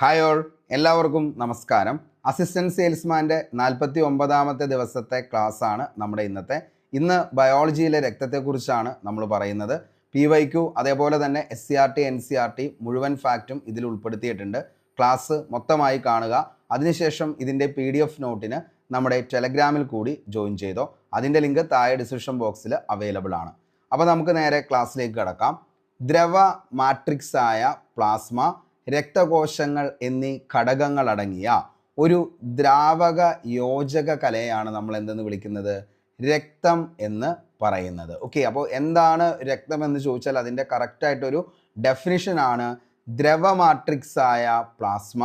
Hi all, എല്ലാവർക്കും നമസ്കാരം. Assistant സെയിൽസ്മാൻ്റെ 49ാമത്തെ ദിവസത്തെ ക്ലാസ് ആണ് നമ്മുടെ ഇന്ന് ബയോളജിയിലെ രക്തത്തെക്കുറിച്ചാണ് നമ്മൾ പറയുന്നത്. PYQ അതേപോലെ തന്നെ SCRT NCRT മുഴുവൻ ഫാക്റ്റും ഇതിൽ ഉൾപ്പെടുത്തിയിട്ടുണ്ട്. ക്ലാസ് മൊത്തമായി കാണുക. അതിനുശേഷം ഇതിൻ്റെ PDF നോട്ടിന് നമ്മുടെ ടെലഗ്രാമിൽ കൂടി ജോയിൻ ചെയ്തോ. അതിൻ്റെ ലിങ്ക് താഴെ ഡിസ്ക്രിപ്ഷൻ ബോക്സിൽ അവൈലബിൾ ആണ്. അപ്പോൾ നമുക്ക് നേരെ ക്ലാസ്സിലേക്ക് കടക്കാം. ദ്രവ മാട്രിക്സ് ആയ പ്ലാസ്മ, രക്തകോശങ്ങൾ എന്നീ ഘടകങ്ങളടങ്ങിയ ഒരു ദ്രാവക യോജക കലയാണ് നമ്മൾ എന്തെന്ന് വിളിക്കുന്നത്? രക്തം എന്ന് പറയുന്നത്. ഓക്കെ, അപ്പോൾ എന്താണ് രക്തം എന്ന് ചോദിച്ചാൽ അതിൻ്റെ കറക്റ്റായിട്ടൊരു ഡെഫിനിഷനാണ് ദ്രവ മാട്രിക്സ് ആയ പ്ലാസ്മ,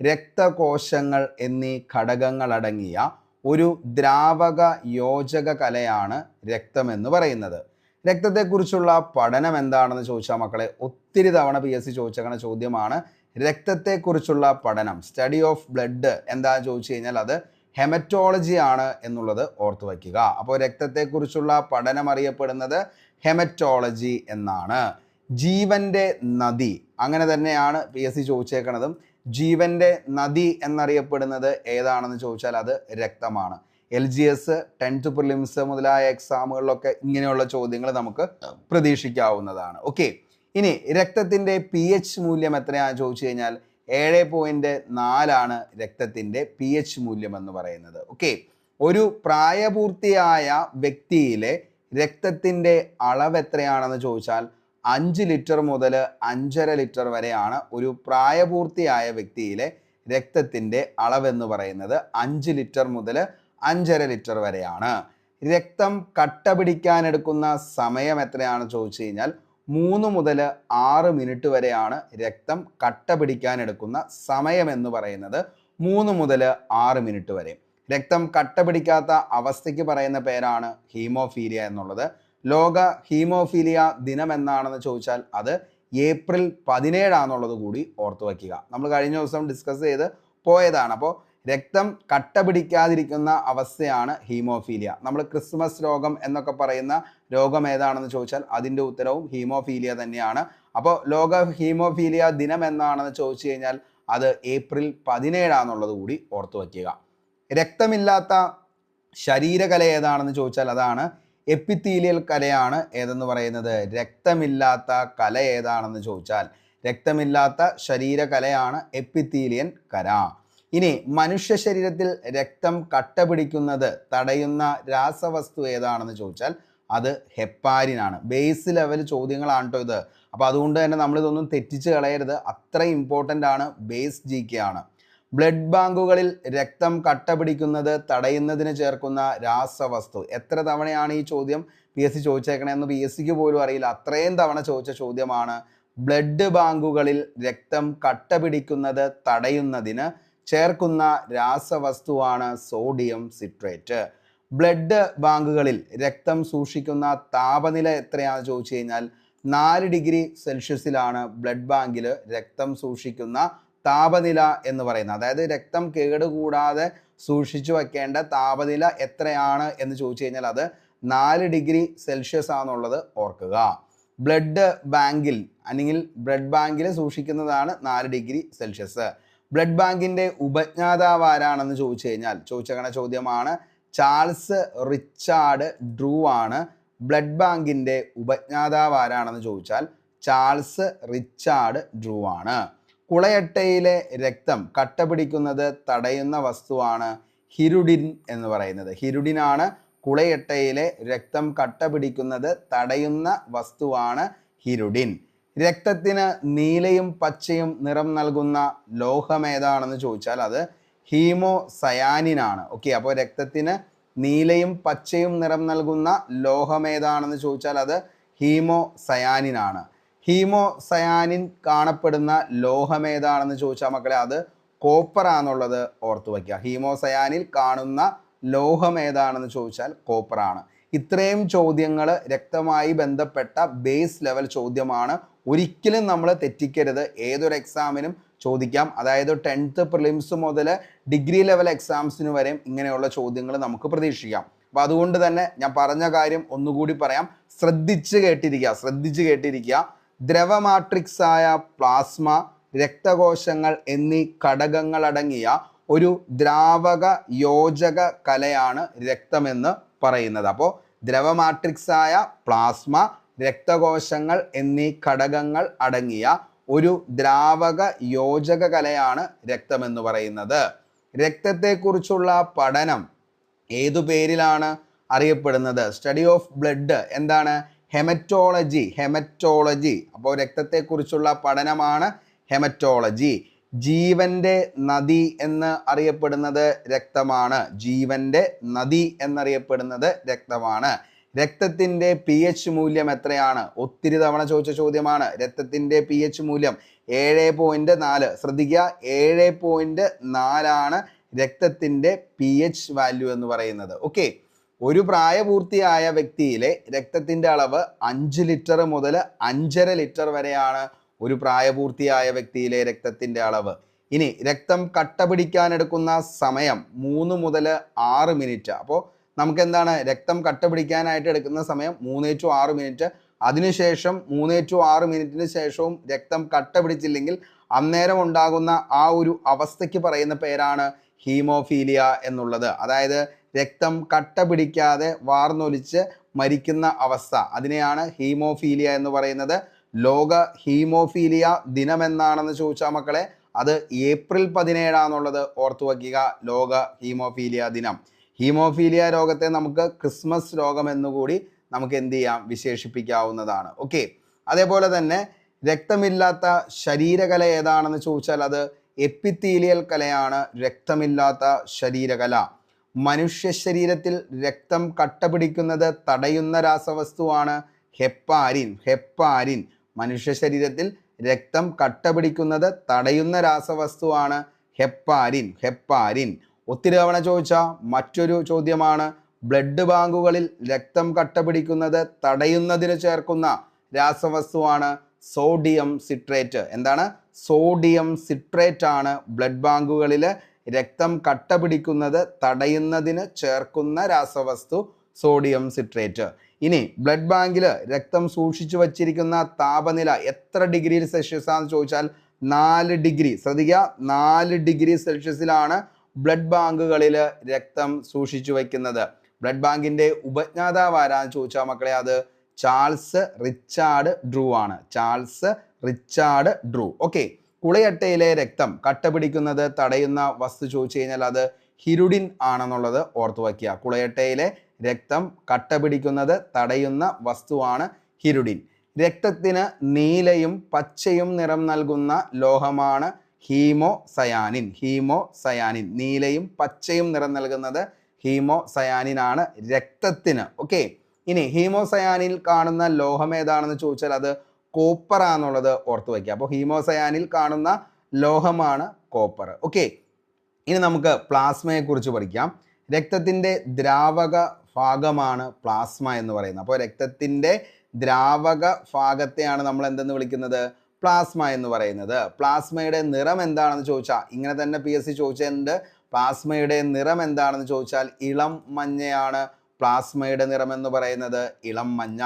രക്തകോശങ്ങൾ എന്നീ ഘടകങ്ങളടങ്ങിയ ഒരു ദ്രാവക യോജക കലയാണ് രക്തം എന്ന് പറയുന്നത്. രക്തത്തെക്കുറിച്ചുള്ള പഠനം എന്താണെന്ന് ചോദിച്ചാൽ മക്കളെ, ഒത്തിരി തവണ PSC ചോദിച്ചേക്കുന്ന ചോദ്യമാണ്. രക്തത്തെക്കുറിച്ചുള്ള പഠനം, സ്റ്റഡി ഓഫ് ബ്ലഡ് എന്താണെന്ന് ചോദിച്ചു കഴിഞ്ഞാൽ അത് ഹെമറ്റോളജി ആണ് എന്നുള്ളത് ഓർത്തു വയ്ക്കുക. അപ്പോൾ രക്തത്തെക്കുറിച്ചുള്ള പഠനം അറിയപ്പെടുന്നത് ഹെമറ്റോളജി എന്നാണ്. ജീവന്റെ നദി, അങ്ങനെ തന്നെയാണ് PSC ചോദിച്ചേക്കുന്നതും. ജീവന്റെ നദി എന്നറിയപ്പെടുന്നത് ഏതാണെന്ന് ചോദിച്ചാൽ അത് രക്തമാണ്. LGS, 10th പ്രിലിംസ് മുതലായ എക്സാമുകളിലൊക്കെ ഇങ്ങനെയുള്ള ചോദ്യങ്ങൾ നമുക്ക് പ്രതീക്ഷിക്കാവുന്നതാണ്. ഓക്കെ, ഇനി രക്തത്തിൻ്റെ pH മൂല്യം എത്രയാണെന്ന് ചോദിച്ചു കഴിഞ്ഞാൽ 7.4 രക്തത്തിൻ്റെ pH മൂല്യം എന്ന് പറയുന്നത്. ഓക്കെ, ഒരു പ്രായപൂർത്തിയായ വ്യക്തിയിലെ രക്തത്തിൻ്റെ അളവ് എത്രയാണെന്ന് ചോദിച്ചാൽ 5 ലിറ്റർ മുതൽ 5.5 ലിറ്റർ വരെയാണ് ഒരു പ്രായപൂർത്തിയായ വ്യക്തിയിലെ രക്തത്തിൻ്റെ അളവെന്ന് പറയുന്നത്. 5 ലിറ്റർ മുതൽ 5.5 ലിറ്റർ വരെയാണ്. രക്തം കട്ട പിടിക്കാനെടുക്കുന്ന സമയം എത്രയാണെന്ന് ചോദിച്ചു കഴിഞ്ഞാൽ 3 മുതൽ 6 മിനിറ്റ് വരെയാണ് രക്തം കട്ട പിടിക്കാനെടുക്കുന്ന സമയം എന്ന് പറയുന്നത്. 3 മുതൽ 6 മിനിറ്റ് വരെ. രക്തം കട്ട പിടിക്കാത്ത അവസ്ഥയ്ക്ക് പറയുന്ന പേരാണ് ഹീമോഫീലിയ എന്നുള്ളത്. ലോക ഹീമോഫീലിയ ദിനം എന്നാണെന്ന് ചോദിച്ചാൽ അത് ഏപ്രിൽ 17 കൂടി ഓർത്തു വയ്ക്കുക. നമ്മൾ കഴിഞ്ഞ ദിവസം ഡിസ്കസ് ചെയ്ത് പോയതാണ്. അപ്പോൾ രക്തം കട്ട പിടിക്കാതിരിക്കുന്ന അവസ്ഥയാണ് ഹീമോഫീലിയ. നമ്മൾ ക്രിസ്മസ് രോഗം എന്നൊക്കെ പറയുന്ന രോഗം ഏതാണെന്ന് ചോദിച്ചാൽ അതിൻ്റെ ഉത്തരവും ഹീമോഫീലിയ തന്നെയാണ്. അപ്പോൾ ലോക ഹീമോഫീലിയ ദിനം എന്നാണെന്ന് ചോദിച്ചു കഴിഞ്ഞാൽ അത് ഏപ്രിൽ 17 കൂടി ഓർത്തു വയ്ക്കുക. രക്തമില്ലാത്ത ശരീരകല ഏതാണെന്ന് ചോദിച്ചാൽ അതാണ് എപ്പിത്തീലിയൽ കലയാണ്. ഏതെന്ന് പറയുന്നത് രക്തമില്ലാത്ത കല ഏതാണെന്ന് ചോദിച്ചാൽ രക്തമില്ലാത്ത ശരീരകലയാണ് എപ്പിത്തീലിയൻ കല. ഇനി മനുഷ്യ ശരീരത്തിൽ രക്തം കട്ട പിടിക്കുന്നത് തടയുന്ന രാസവസ്തു ഏതാണെന്ന് ചോദിച്ചാൽ അത് ഹെപ്പാരിനാണ്. ബേസ് ലെവൽ ചോദ്യങ്ങളാണ് കേട്ടോ ഇത്. അപ്പോൾ അതുകൊണ്ട് തന്നെ നമ്മളിതൊന്നും തെറ്റിച്ച് കളയരുത്. അത്ര ഇമ്പോർട്ടൻ്റ് ആണ്. ബേസ് GK ആണ്. ബ്ലഡ് ബാങ്കുകളിൽ രക്തം കട്ട പിടിക്കുന്നത് തടയുന്നതിന് ചേർക്കുന്ന രാസവസ്തു. എത്ര തവണയാണ് ഈ ചോദ്യം PSC ചോദിച്ചേക്കണേന്ന് PSCക്ക് പോലും അറിയില്ല. അത്രയും തവണ ചോദിച്ച ചോദ്യമാണ്. ബ്ലഡ് ബാങ്കുകളിൽ രക്തം കട്ട പിടിക്കുന്നത് തടയുന്നതിന് ചേർക്കുന്ന രാസവസ്തുവാണ് സോഡിയം സിട്രേറ്റ്. ബ്ലഡ് ബാങ്കുകളിൽ രക്തം സൂക്ഷിക്കുന്ന താപനില എത്രയാണെന്ന് ചോദിച്ചു കഴിഞ്ഞാൽ 4 ഡിഗ്രി സെൽഷ്യസിലാണ് ബ്ലഡ് ബാങ്കിൽ രക്തം സൂക്ഷിക്കുന്ന താപനില എന്ന് പറയുന്നത്. അതായത് രക്തം കേടുകൂടാതെ സൂക്ഷിച്ചു വയ്ക്കേണ്ട താപനില എത്രയാണ് എന്ന് ചോദിച്ചു കഴിഞ്ഞാൽ അത് 4 ഡിഗ്രി സെൽഷ്യസ് ആണെന്നുള്ളത് ഓർക്കുക. ബ്ലഡ് ബാങ്കിൽ അല്ലെങ്കിൽ ബ്ലഡ് ബാങ്കിൽ സൂക്ഷിക്കുന്നതാണ് 4 ഡിഗ്രി സെൽഷ്യസ്. ബ്ലഡ് ബാങ്കിൻ്റെ ഉപജ്ഞാതാവ് ആരാണെന്ന് ചോദിച്ചു കഴിഞ്ഞാൽ ചോദിച്ചേക്കണ ചോദ്യമാണ്. ചാൾസ് റിച്ചാർഡ് ഡ്രൂ ആണ്. ബ്ലഡ് ബാങ്കിൻ്റെ ഉപജ്ഞാതാവ് ആരാണെന്ന് ചോദിച്ചാൽ ചാൾസ് റിച്ചാർഡ് ഡ്രൂ ആണ്. കുളയട്ടയിലെ രക്തം കട്ട പിടിക്കുന്നത് തടയുന്ന വസ്തുവാണ് ഹിരുഡിൻ എന്ന് പറയുന്നത്. ഹിരുഡിനാണ് കുളയട്ടയിലെ രക്തം കട്ട പിടിക്കുന്നത് തടയുന്ന വസ്തുവാണ് ഹിരുഡിൻ. രക്തത്തിന് നീലയും പച്ചയും നിറം നൽകുന്ന ലോഹം ഏതാണെന്ന് ചോദിച്ചാൽ അത് ഹീമോസയാനിനാണ്. ഓക്കെ, അപ്പോൾ രക്തത്തിന് നീലയും പച്ചയും നിറം നൽകുന്ന ലോഹം ഏതാണെന്ന് ചോദിച്ചാൽ അത് ഹീമോസയാനിനാണ്. ഹീമോസയാനിൻ കാണപ്പെടുന്ന ലോഹം ഏതാണെന്ന് ചോദിച്ചാൽ മക്കളെ അത് കോപ്പർ ആണെന്നുള്ളത് ഓർത്തു വയ്ക്കുക. ഹീമോസയാനിൽ കാണുന്ന ലോഹം ഏതാണെന്ന് ചോദിച്ചാൽ കോപ്പർ ആണ്. ഇത്രയും ചോദ്യങ്ങൾ രക്തമായി ബന്ധപ്പെട്ട ബേസ് ലെവൽ ചോദ്യമാണ്. ഒരിക്കലും നമ്മൾ തെറ്റിക്കരുത്. ഏതൊരു എക്സാമിനും ചോദിക്കാം. അതായത് 10th പ്രിലിംസ് മുതൽ ഡിഗ്രി ലെവൽ എക്സാംസിന് വരെ ഇങ്ങനെയുള്ള ചോദ്യങ്ങൾ നമുക്ക് പ്രതീക്ഷിക്കാം. അപ്പോൾ അതുകൊണ്ട് തന്നെ ഞാൻ പറഞ്ഞ കാര്യം ഒന്നുകൂടി പറയാം. ശ്രദ്ധിച്ച് കേട്ടിരിക്കുക. ദ്രവ മാട്രിക്സ് ആയ പ്ലാസ്മ, രക്തകോശങ്ങൾ എന്നീ ഘടകങ്ങളടങ്ങിയ ഒരു ദ്രാവക യോജക കലയാണ് രക്തമെന്ന് പറയുന്നത്. അപ്പോൾ ദ്രവ മാട്രിക്സ് ആയ പ്ലാസ്മ, രക്തകോശങ്ങൾ എന്നീ ഘടകങ്ങൾ അടങ്ങിയ ഒരു ദ്രാവക യോജക കലയാണ് രക്തമെന്ന് പറയുന്നത്. രക്തത്തെക്കുറിച്ചുള്ള പഠനം ഏതു പേരിലാണ് അറിയപ്പെടുന്നത്? സ്റ്റഡി ഓഫ് ബ്ലഡ് എന്താണ്? ഹെമറ്റോളജി. ഹെമറ്റോളജി. അപ്പോൾ രക്തത്തെക്കുറിച്ചുള്ള പഠനമാണ് ഹെമറ്റോളജി. ജീവന്റെ നദി എന്ന് അറിയപ്പെടുന്നത് രക്തമാണ്. ജീവന്റെ നദി എന്നറിയപ്പെടുന്നത് രക്തമാണ്. രക്തത്തിന്റെ pH മൂല്യം എത്രയാണ്? ഒത്തിരി തവണ ചോദിച്ച ചോദ്യമാണ്. രക്തത്തിന്റെ pH മൂല്യം 7.4. ശ്രദ്ധിക്കുക, 7.4 ആണ് രക്തത്തിന്റെ pH വാല്യൂ എന്ന് പറയുന്നത്. ഓക്കെ, ഒരു പ്രായപൂർത്തിയായ വ്യക്തിയിലെ രക്തത്തിന്റെ അളവ് 5 ലിറ്റർ മുതൽ 5.5 ലിറ്റർ വരെയാണ് ഒരു പ്രായപൂർത്തിയായ വ്യക്തിയിലെ രക്തത്തിന്റെ അളവ്. ഇനി രക്തം കട്ട പിടിക്കാൻ എടുക്കുന്ന സമയം 3 മുതൽ 6 മിനിറ്റ്. അപ്പോൾ നമുക്ക് എന്താണ്? രക്തം കട്ട പിടിക്കാനായിട്ട് എടുക്കുന്ന സമയം 3/6 മിനിറ്റ്. അതിനുശേഷം 3/6 മിനിറ്റിന് ശേഷവും രക്തം കട്ട പിടിച്ചില്ലെങ്കിൽ അന്നേരം ഉണ്ടാകുന്ന ആ ഒരു അവസ്ഥയ്ക്ക് പറയുന്ന പേരാണ് ഹീമോഫീലിയ എന്നുള്ളത്. അതായത് രക്തം കട്ട പിടിക്കാതെ വാർന്നൊലിച്ച് മരിക്കുന്ന അവസ്ഥ, അതിനെയാണ് ഹീമോഫീലിയ എന്ന് പറയുന്നത്. ലോക ഹീമോഫീലിയ ദിനം എന്നാണെന്ന് ചോദിച്ചാൽ മക്കളെ, അത് ഏപ്രിൽ 17 ഓർത്തു വയ്ക്കുക. ലോക ഹീമോഫീലിയ ദിനം. ഹീമോഫീലിയ രോഗത്തെ നമുക്ക് ക്രിസ്മസ് രോഗം എന്നുകൂടി നമുക്ക് എന്ത് ചെയ്യാം? വിശേഷിപ്പിക്കാവുന്നതാണ്. ഓക്കെ, അതേപോലെ തന്നെ രക്തമില്ലാത്ത ശരീരകല ഏതാണെന്ന് ചോദിച്ചാൽ അത് എപ്പിത്തീലിയൽ കലയാണ്. രക്തമില്ലാത്ത ശരീരകല. മനുഷ്യ ശരീരത്തിൽ രക്തം കട്ട പിടിക്കുന്നത് തടയുന്ന രാസവസ്തുവാണ് ഹെപ്പാരിൻ. ഹെപ്പാരിൻ. മനുഷ്യ ശരീരത്തിൽ രക്തം കട്ട പിടിക്കുന്നത് തടയുന്ന രാസവസ്തുവാണ് ഹെപ്പാരിൻ. ഹെപ്പാരിൻ. ഒത്തിരി തവണ ചോദിച്ച മറ്റൊരു ചോദ്യമാണ്, ബ്ലഡ് ബാങ്കുകളിൽ രക്തം കട്ട പിടിക്കുന്നത് തടയുന്നതിന് ചേർക്കുന്ന രാസവസ്തുവാണ് സോഡിയം സിട്രേറ്റ്. എന്താണ്? സോഡിയം സിട്രേറ്റ് ആണ് ബ്ലഡ് ബാങ്കുകളിൽ രക്തം കട്ട പിടിക്കുന്നത് തടയുന്നതിന് ചേർക്കുന്ന രാസവസ്തു സോഡിയം സിട്രേറ്റ്. ഇനി ബ്ലഡ് ബാങ്കിൽ രക്തം സൂക്ഷിച്ചു വച്ചിരിക്കുന്ന താപനില എത്ര ഡിഗ്രി സെൽഷ്യസ് ആണെന്ന് ചോദിച്ചാൽ 4 ഡിഗ്രി. ശ്രദ്ധിക്കുക, 4 ഡിഗ്രി സെൽഷ്യസിലാണ് ബ്ലഡ് ബാങ്കുകളിൽ രക്തം സൂക്ഷിച്ചു വയ്ക്കുന്നത്. ബ്ലഡ് ബാങ്കിന്റെ ഉപജ്ഞാതാവ് ആരാന്ന് ചോദിച്ചാൽ മക്കളെ, അത് ചാൾസ് റിച്ചാർഡ് ഡ്രൂ ആണ്. Charles Richard Drew. ഓക്കെ, കുളയട്ടയിലെ രക്തം കട്ട പിടിക്കുന്നത് തടയുന്ന വസ്തു ചോദിച്ചു കഴിഞ്ഞാൽ അത് ഹിരുഡിൻ ആണെന്നുള്ളത് ഓർത്തു വയ്ക്കുക. കുളയട്ടയിലെ രക്തം കട്ട പിടിക്കുന്നത് തടയുന്ന വസ്തുവാണ് ഹിരുഡിൻ. രക്തത്തിന് നീലയും പച്ചയും നിറം നൽകുന്ന ലോഹമാണ് ഹീമോസയാനിൻ. ഹീമോസയാനിൻ. നീലയും പച്ചയും നിറം നൽകുന്നത് ഹീമോസയാനിൻ ആണ് രക്തത്തിന്. ഓക്കെ, ഇനി ഹീമോസയാനിൽ കാണുന്ന ലോഹം ഏതാണെന്ന് ചോദിച്ചാൽ അത് കോപ്പർ ആണെന്നുള്ളത് ഓർത്തു വയ്ക്കുക. അപ്പോൾ ഹീമോസയാനിൽ കാണുന്ന ലോഹമാണ് കോപ്പർ. ഓക്കെ, ഇനി നമുക്ക് പ്ലാസ്മയെ കുറിച്ച് പഠിക്കാം. രക്തത്തിന്റെ ദ്രാവക ഭാഗമാണ് പ്ലാസ്മ എന്ന് പറയുന്നത്. അപ്പോൾ രക്തത്തിന്റെ ദ്രാവക ഭാഗത്തെയാണ് നമ്മൾ എന്തെന്ന് വിളിക്കുന്നത്? പ്ലാസ്മ എന്ന് പറയുന്നത്. പ്ലാസ്മയുടെ നിറം എന്താണെന്ന് ചോദിച്ചാൽ ഇങ്ങനെ തന്നെ PSC ചോദിച്ചിട്ടുണ്ട്. പ്ലാസ്മയുടെ നിറം എന്താണെന്ന് ചോദിച്ചാൽ ഇളം മഞ്ഞയാണ് പ്ലാസ്മയുടെ നിറം എന്ന് പറയുന്നത്. ഇളം മഞ്ഞ.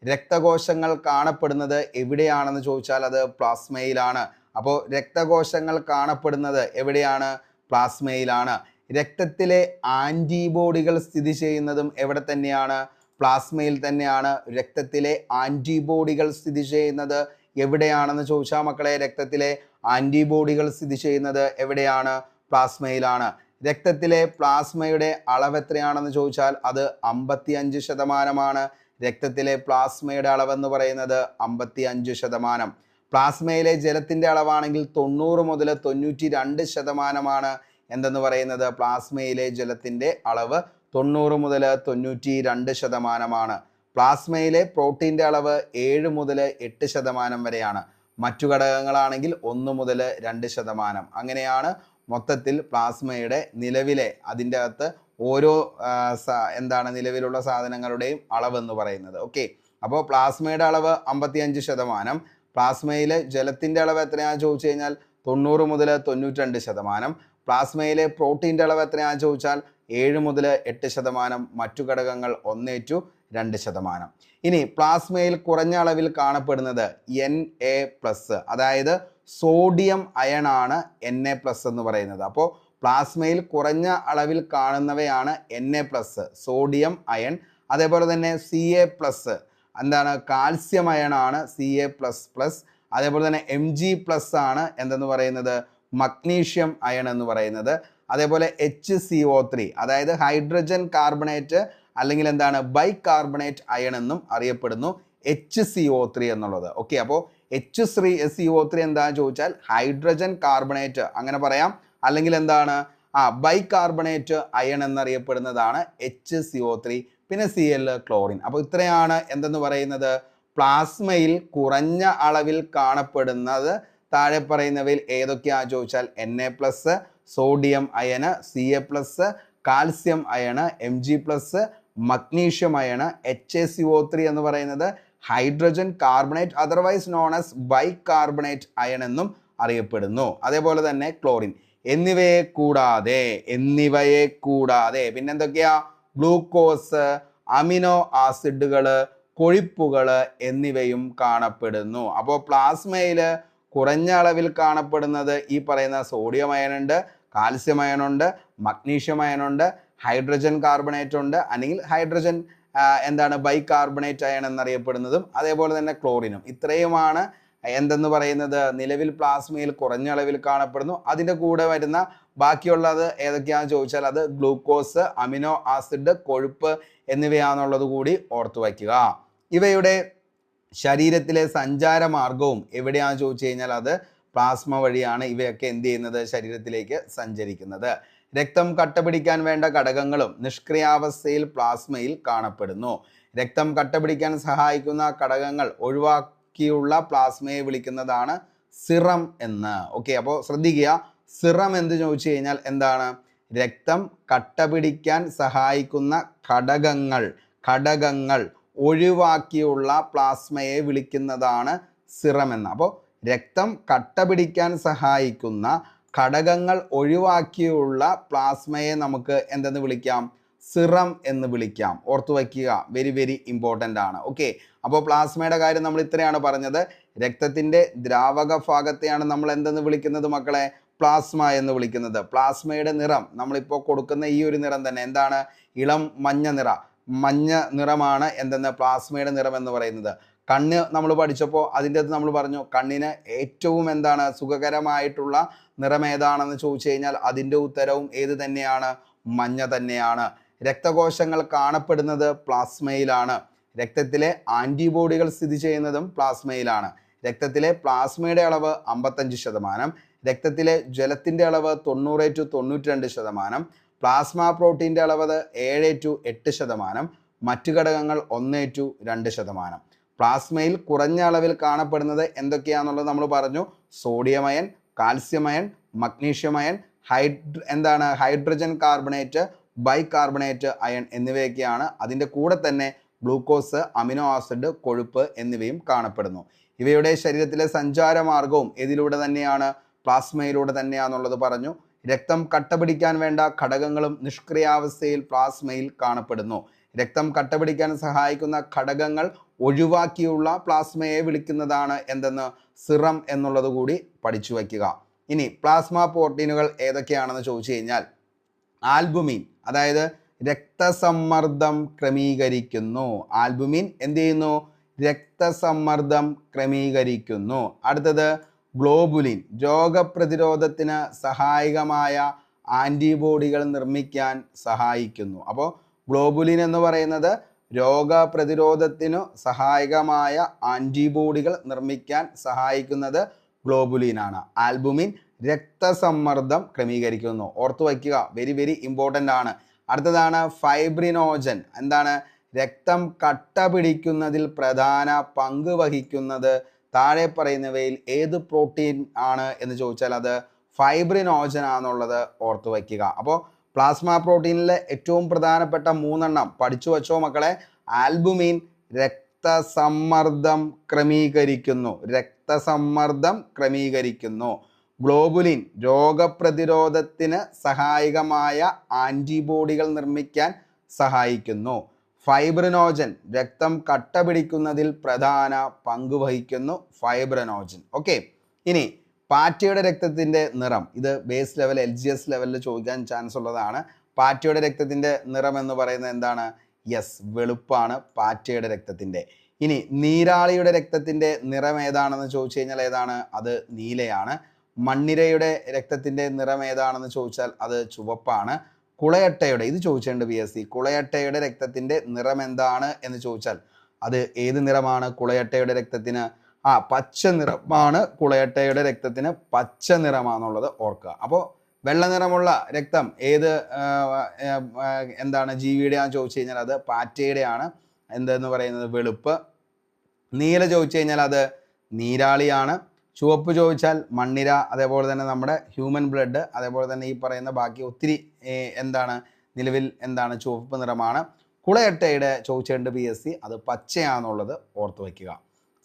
രക്തകോശങ്ങൾ കാണപ്പെടുന്നത് എവിടെയാണെന്ന് ചോദിച്ചാൽ അത് പ്ലാസ്മയിലാണ്. അപ്പോൾ രക്തകോശങ്ങൾ കാണപ്പെടുന്നത് എവിടെയാണ്? പ്ലാസ്മയിലാണ്. രക്തത്തിലെ ആന്റിബോഡികൾ സ്ഥിതി ചെയ്യുന്നതും എവിടെ തന്നെയാണ്? പ്ലാസ്മയിൽ തന്നെയാണ്. രക്തത്തിലെ ആന്റിബോഡികൾ സ്ഥിതി ചെയ്യുന്നത് എവിടെയാണെന്ന് ചോദിച്ചാൽ മക്കളെ, രക്തത്തിലെ ആന്റിബോഡികൾ സ്ഥിതി ചെയ്യുന്നത് എവിടെയാണ്? പ്ലാസ്മയിലാണ്. രക്തത്തിലെ പ്ലാസ്മയുടെ അളവ് എത്രയാണെന്ന് ചോദിച്ചാൽ അത് 55%. രക്തത്തിലെ പ്ലാസ്മയുടെ അളവെന്ന് പറയുന്നത് 55%. പ്ലാസ്മയിലെ ജലത്തിന്റെ അളവാണെങ്കിൽ 90 മുതൽ 92% എന്തെന്ന് പറയുന്നത്? പ്ലാസ്മയിലെ ജലത്തിന്റെ അളവ് 90 മുതൽ 92%. പ്ലാസ്മയിലെ പ്രോട്ടീൻ്റെ അളവ് 7 മുതൽ 8% വരെയാണ്. മറ്റു ഘടകങ്ങളാണെങ്കിൽ 1 മുതൽ 2%. അങ്ങനെയാണ് മൊത്തത്തിൽ പ്ലാസ്മയുടെ നിലവിലെ അതിൻ്റെ അകത്ത് ഓരോ നിലവിലുള്ള സാധനങ്ങളുടെയും അളവെന്ന് പറയുന്നത്. ഓക്കെ, അപ്പോൾ പ്ലാസ്മയുടെ അളവ് 55%. പ്ലാസ്മയിലെ ജലത്തിൻ്റെ അളവ് എത്രയാണെന്ന് ചോദിച്ചു കഴിഞ്ഞാൽ 90 മുതൽ 92%. പ്ലാസ്മയിലെ പ്രോട്ടീൻ്റെ അളവ് എത്രയാണെന്ന് ചോദിച്ചാൽ 7 മുതൽ 8%. മറ്റു ഘടകങ്ങൾ 1:2%. ഇനി പ്ലാസ്മയിൽ കുറഞ്ഞ അളവിൽ കാണപ്പെടുന്നത് Na+, അതായത് സോഡിയം അയൺ ആണ് Na+ എന്ന് പറയുന്നത്. അപ്പോൾ പ്ലാസ്മയിൽ കുറഞ്ഞ അളവിൽ കാണുന്നവയാണ് Na+, സോഡിയം അയൺ. അതേപോലെ തന്നെ Ca+, എന്താണ്, കാൽസ്യം അയൺ ആണ് Ca++. അതേപോലെ തന്നെ Mg+ ആണ് എന്തെന്ന് പറയുന്നത്, മഗ്നീഷ്യം അയൺ എന്ന് പറയുന്നത്. അതേപോലെ HCO3, അതായത് ഹൈഡ്രജൻ കാർബണേറ്റ് അല്ലെങ്കിൽ എന്താണ്, ബൈകാർബണേറ്റ് അയൺ എന്നും അറിയപ്പെടുന്നു HCO3 എന്നുള്ളത്. ഓക്കെ, അപ്പോൾ HCO3 എന്താണെന്ന് ചോദിച്ചാൽ ഹൈഡ്രജൻ കാർബണേറ്റ് അങ്ങനെ പറയാം, അല്ലെങ്കിൽ എന്താണ്, ബൈകാർബണേറ്റ് അയൺ എന്നറിയപ്പെടുന്നതാണ് HCO3. പിന്നെ Cl, ക്ലോറിൻ. അപ്പോൾ ഇത്രയാണ് എന്തെന്ന് പറയുന്നത്, പ്ലാസ്മയിൽ കുറഞ്ഞ അളവിൽ കാണപ്പെടുന്നത്. താഴെ പറയുന്നവയിൽ ഏതൊക്കെയാ ചോദിച്ചാൽ Na+, sodium iron, Ca+, calcium iron, Mg+, magnesium iron, HCO3 എന്ന് പറയുന്നത് hydrogen carbonate otherwise known as bicarbonate iron എന്നും അറിയപ്പെടുന്നു. അതേപോലെ തന്നെ ക്ലോറിൻ. എന്നിവയെ കൂടാതെ പിന്നെന്തൊക്കെയാ, ഗ്ലൂക്കോസ്, അമിനോ ആസിഡുകൾ, കൊഴുപ്പുകൾ എന്നിവയും കാണപ്പെടുന്നു. അപ്പോൾ പ്ലാസ്മയിൽ കുറഞ്ഞ അളവിൽ കാണപ്പെടുന്നത് ഈ പറയുന്ന സോഡിയം അയൺ ഉണ്ട്, കാൽസ്യം അയൺ ഉണ്ട്, മഗ്നീഷ്യം അയൺ ഉണ്ട്, ഹൈഡ്രജൻ കാർബണേറ്റ് ഉണ്ട്, അല്ലെങ്കിൽ ഹൈഡ്രജൻ എന്താണ്, ബൈകാർബണേറ്റ് അയൺ എന്നറിയപ്പെടുന്നതും, അതേപോലെ തന്നെ ക്ലോറിനും. ഇത്രയുമാണ് എന്തെന്ന് പറയുന്നത്, നിലവിൽ പ്ലാസ്മയിൽ കുറഞ്ഞ അളവിൽ കാണപ്പെടുന്നു. അതിൻ്റെ കൂടെ വരുന്ന ബാക്കിയുള്ളത് ഏതൊക്കെയാണെന്ന് ചോദിച്ചാൽ അത് ഗ്ലൂക്കോസ്, അമിനോ ആസിഡ്, കൊഴുപ്പ് എന്നിവയാണെന്നുള്ളത് കൂടി ഓർത്തു വയ്ക്കുക. ഇവയുടെ ശരീരത്തിലെ സഞ്ചാരമാർഗവും എവിടെയാണെന്ന് ചോദിച്ചു കഴിഞ്ഞാൽ അത് പ്ലാസ്മ വഴിയാണ് ഇവയൊക്കെ എന്ത് ചെയ്യുന്നത്, ശരീരത്തിലേക്ക് സഞ്ചരിക്കുന്നത്. രക്തം കട്ടപിടിക്കാൻ വേണ്ട ഘടകങ്ങളും നിഷ്ക്രിയാവസ്ഥയിൽ പ്ലാസ്മയിൽ കാണപ്പെടുന്നു. രക്തം കട്ടപിടിക്കാൻ സഹായിക്കുന്ന ഘടകങ്ങൾ ഒഴിവാക്കിയുള്ള പ്ലാസ്മയെ വിളിക്കുന്നതാണ് സിറം എന്ന്. ഓക്കെ, അപ്പോൾ ശ്രദ്ധിക്കുക, സിറം എന്ന് ചോദിച്ചു കഴിഞ്ഞാൽ എന്താണ്, രക്തം കട്ടപിടിക്കാൻ സഹായിക്കുന്ന ഘടകങ്ങൾ ഒഴിവാക്കിയുള്ള പ്ലാസ്മയെ വിളിക്കുന്നതാണ് സിറം എന്ന്. അപ്പോൾ രക്തം കട്ടപിടിക്കാൻ സഹായിക്കുന്ന ഘടകങ്ങൾ ഒഴിവാക്കിയുള്ള പ്ലാസ്മയെ നമുക്ക് എന്തെന്ന് വിളിക്കാം, സിറം എന്ന് വിളിക്കാം. ഓർത്തു വയ്ക്കുക, വെരി വെരി ഇമ്പോർട്ടൻ്റ് ആണ്. ഓക്കെ, അപ്പോൾ പ്ലാസ്മയുടെ കാര്യം നമ്മൾ ഇത്രയാണ് പറഞ്ഞത്. രക്തത്തിൻ്റെ ദ്രാവക ഭാഗത്തെയാണ് നമ്മൾ എന്തെന്ന് വിളിക്കുന്നത് മക്കളെ, പ്ലാസ്മ എന്ന് വിളിക്കുന്നത്. പ്ലാസ്മയുടെ നിറം നമ്മളിപ്പോൾ കൊടുക്കുന്ന ഈ ഒരു നിറം തന്നെ എന്താണ്, ഇളം മഞ്ഞ നിറമാണ് എന്തെന്ന്, പ്ലാസ്മയുടെ നിറം എന്ന് പറയുന്നത്. കണ്ണ് നമ്മൾ പഠിച്ചപ്പോൾ അതിൻ്റെ അകത്ത് നമ്മൾ പറഞ്ഞു കണ്ണിന് ഏറ്റവും എന്താണ് സുഖകരമായിട്ടുള്ള നിറം ഏതാണെന്ന് ചോദിച്ചു കഴിഞ്ഞാൽ അതിൻ്റെ ഉത്തരവും ഏത് തന്നെയാണ്, മഞ്ഞ തന്നെയാണ്. രക്തകോശങ്ങൾ കാണപ്പെടുന്നത് പ്ലാസ്മയിലാണ്. രക്തത്തിലെ ആൻറ്റിബോഡികൾ സ്ഥിതി ചെയ്യുന്നതും പ്ലാസ്മയിലാണ്. രക്തത്തിലെ പ്ലാസ്മയുടെ അളവ് 55%, രക്തത്തിലെ ജലത്തിൻ്റെ അളവ് 90-92%, പ്ലാസ്മ പ്രോട്ടീൻ്റെ അളവ് 7-8%, മറ്റു ഘടകങ്ങൾ 1-2%. പ്ലാസ്മയിൽ കുറഞ്ഞ അളവിൽ കാണപ്പെടുന്നത് എന്തൊക്കെയാണെന്നുള്ളത് നമ്മൾ പറഞ്ഞു. Sodium iron, calcium iron, magnesium iron, hydrogen carbonate, bicarbonate iron എന്നിവയൊക്കെയാണ്. അതിൻ്റെ കൂടെ തന്നെ ഗ്ലൂക്കോസ്, അമിനോ ആസിഡ്, കൊഴുപ്പ് എന്നിവയും കാണപ്പെടുന്നു. ഇവയുടെ ശരീരത്തിലെ സഞ്ചാരമാർഗവും ഇതിലൂടെ തന്നെയാണ്, പ്ലാസ്മയിലൂടെ തന്നെയാണെന്നുള്ളത് പറഞ്ഞു. രക്തം കട്ടപിടിക്കാൻ വേണ്ട ഘടകങ്ങളും നിഷ്ക്രിയാവസ്ഥയിൽ പ്ലാസ്മയിൽ കാണപ്പെടുന്നു. രക്തം കട്ടപിടിക്കാൻ സഹായിക്കുന്ന ഘടകങ്ങൾ ഒഴിവാക്കിയുള്ള പ്ലാസ്മയെ വിളിക്കുന്നതാണ് എന്തെന്ന്, സിറം എന്നുള്ളത് കൂടി പഠിച്ചു വയ്ക്കുക. ഇനി പ്ലാസ്മ പ്രോട്ടീനുകൾ ഏതൊക്കെയാണെന്ന് ചോദിച്ചു കഴിഞ്ഞാൽ ആൽബുമിൻ, അതായത് രക്തസമ്മർദ്ദം ക്രമീകരിക്കുന്നു. ആൽബുമിൻ എന്ത് ചെയ്യുന്നു, രക്തസമ്മർദ്ദം ക്രമീകരിക്കുന്നു. അടുത്തത് ഗ്ലോബുലിൻ, രോഗപ്രതിരോധത്തിന് സഹായകമായ ആൻറ്റിബോഡികൾ നിർമ്മിക്കാൻ സഹായിക്കുന്നു. അപ്പോൾ ഗ്ലോബുലിൻ എന്ന് പറയുന്നത് രോഗപ്രതിരോധത്തിനു സഹായകമായ ആൻറ്റിബോഡികൾ നിർമ്മിക്കാൻ സഹായിക്കുന്നത് ഗ്ലോബുലിനാണ്. ആൽബുമിൻ രക്തസമ്മർദ്ദം ക്രമീകരിക്കുന്നു. ഓർത്തു വയ്ക്കുക, വെരി വെരി ഇമ്പോർട്ടൻ്റ് ആണ്. അടുത്തതാണ് ഫൈബ്രിനോജൻ. എന്താണ്, രക്തം കട്ട പിടിക്കുന്നതിൽ പ്രധാന പങ്ക് വഹിക്കുന്നത് താഴെ പറയുന്നവയിൽ ഏത് പ്രോട്ടീൻ ആണ് എന്ന് ചോദിച്ചാൽ അത് ഫൈബ്രിനോജൻ ആണെന്നുള്ളത് ഓർത്തു വയ്ക്കുക. അപ്പോൾ പ്ലാസ്മ പ്രോട്ടീനിലെ ഏറ്റവും പ്രധാനപ്പെട്ട 3 പഠിച്ചു വച്ചോ മക്കളെ. ആൽബുമിൻ രക്തസമ്മർദ്ദം ക്രമീകരിക്കുന്നു. ഗ്ലോബുലിൻ രോഗപ്രതിരോധത്തിന് സഹായകമായ ആൻറ്റിബോഡികൾ നിർമ്മിക്കാൻ സഹായിക്കുന്നു. ഫൈബ്രിനോജൻ രക്തം കട്ടപിടിക്കുന്നതിൽ പ്രധാന പങ്ക് വഹിക്കുന്നു. ഫൈബ്രിനോജൻ. ഓക്കെ, ഇനി പാറ്റയുടെ രക്തത്തിൻ്റെ നിറം, ഇത് ബേസ് ലെവൽ LGS ലെവലിൽ ചോദിക്കാൻ ചാൻസ് ഉള്ളതാണ്. പാറ്റയുടെ രക്തത്തിൻ്റെ നിറം എന്ന് പറയുന്നത് എന്താണ്? യെസ്, വെളുപ്പാണ് പാറ്റയുടെ രക്തത്തിൻ്റെ. ഇനി നീരാളിയുടെ രക്തത്തിൻ്റെ നിറം ഏതാണെന്ന് ചോദിച്ചു കഴിഞ്ഞാൽ ഏതാണ്? അത് നീലയാണ്. മണ്ണിരയുടെ രക്തത്തിൻ്റെ നിറം ഏതാണെന്ന് ചോദിച്ചാൽ അത് ചുവപ്പാണ്. കുളയട്ടയുടെ, ഇത് ചോദിച്ചിട്ടുണ്ട് PSC, കുളയട്ടയുടെ രക്തത്തിൻ്റെ നിറം എന്താണ് എന്ന് ചോദിച്ചാൽ അത് ഏത് നിറമാണ്? കുളയട്ടയുടെ രക്തത്തിന് പച്ച നിറമാണ്. കുളയട്ടയുടെ രക്തത്തിന് പച്ച നിറമാണെന്നുള്ളത് ഓർക്കുക. അപ്പോൾ വെള്ള നിറമുള്ള രക്തം ഏത് എന്താണ് ജീവിയുടെ ആണെന്ന് ചോദിച്ചു കഴിഞ്ഞാൽ അത് പാറ്റയുടെയാണ്. എന്തെന്ന് പറയുന്നത്? വെളുപ്പ്. നീല ചോദിച്ചു കഴിഞ്ഞാൽ അത് നീരാളിയാണ്. ചുവപ്പ് ചോദിച്ചാൽ മണ്ണിര, അതേപോലെ തന്നെ നമ്മുടെ ഹ്യൂമൻ ബ്ലഡ്, അതേപോലെ തന്നെ ഈ പറയുന്ന ബാക്കി ഒത്തിരി എന്താണ് നിലവിൽ എന്താണ് ചുവപ്പ് നിറമാണ്. കുളയട്ടയുടെ ചോദിച്ചിട്ടുണ്ട് PSC, അത് പച്ചയാണെന്നുള്ളത് ഓർത്തു വയ്ക്കുക.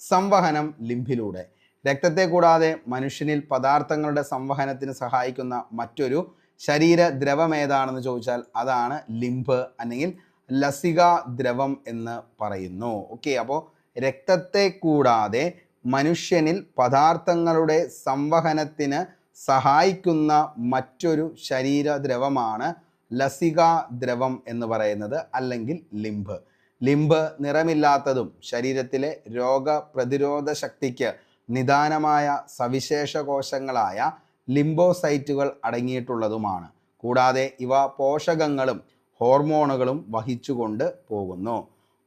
സംവഹനം ലിംബിലൂടെ. രക്തത്തെ കൂടാതെ മനുഷ്യനിൽ പദാർത്ഥങ്ങളുടെ സംവഹനത്തിന് സഹായിക്കുന്ന മറ്റൊരു ശരീര ദ്രവം ഏതാണെന്ന് ചോദിച്ചാൽ അതാണ് ലിംബ് അല്ലെങ്കിൽ ലസികാ ദ്രവം എന്ന് പറയുന്നു. ഓക്കെ, അപ്പോൾ രക്തത്തെ കൂടാതെ മനുഷ്യനിൽ പദാർത്ഥങ്ങളുടെ സംവഹനത്തിന് സഹായിക്കുന്ന മറ്റൊരു ശരീരദ്രവമാണ് ലസികാ ദ്രവം എന്ന് പറയുന്നത്, അല്ലെങ്കിൽ ലിംബ്. ലിംബ് നിറമില്ലാത്തതും ശരീരത്തിലെ രോഗപ്രതിരോധ ശക്തിക്ക് നിദാനമായ സവിശേഷ കോശങ്ങളായ ലിംബോസൈറ്റുകൾ അടങ്ങിയിട്ടുള്ളതുമാണ്. കൂടാതെ ഇവ പോഷകങ്ങളും ഹോർമോണുകളും വഹിച്ചുകൊണ്ട് പോകുന്നു.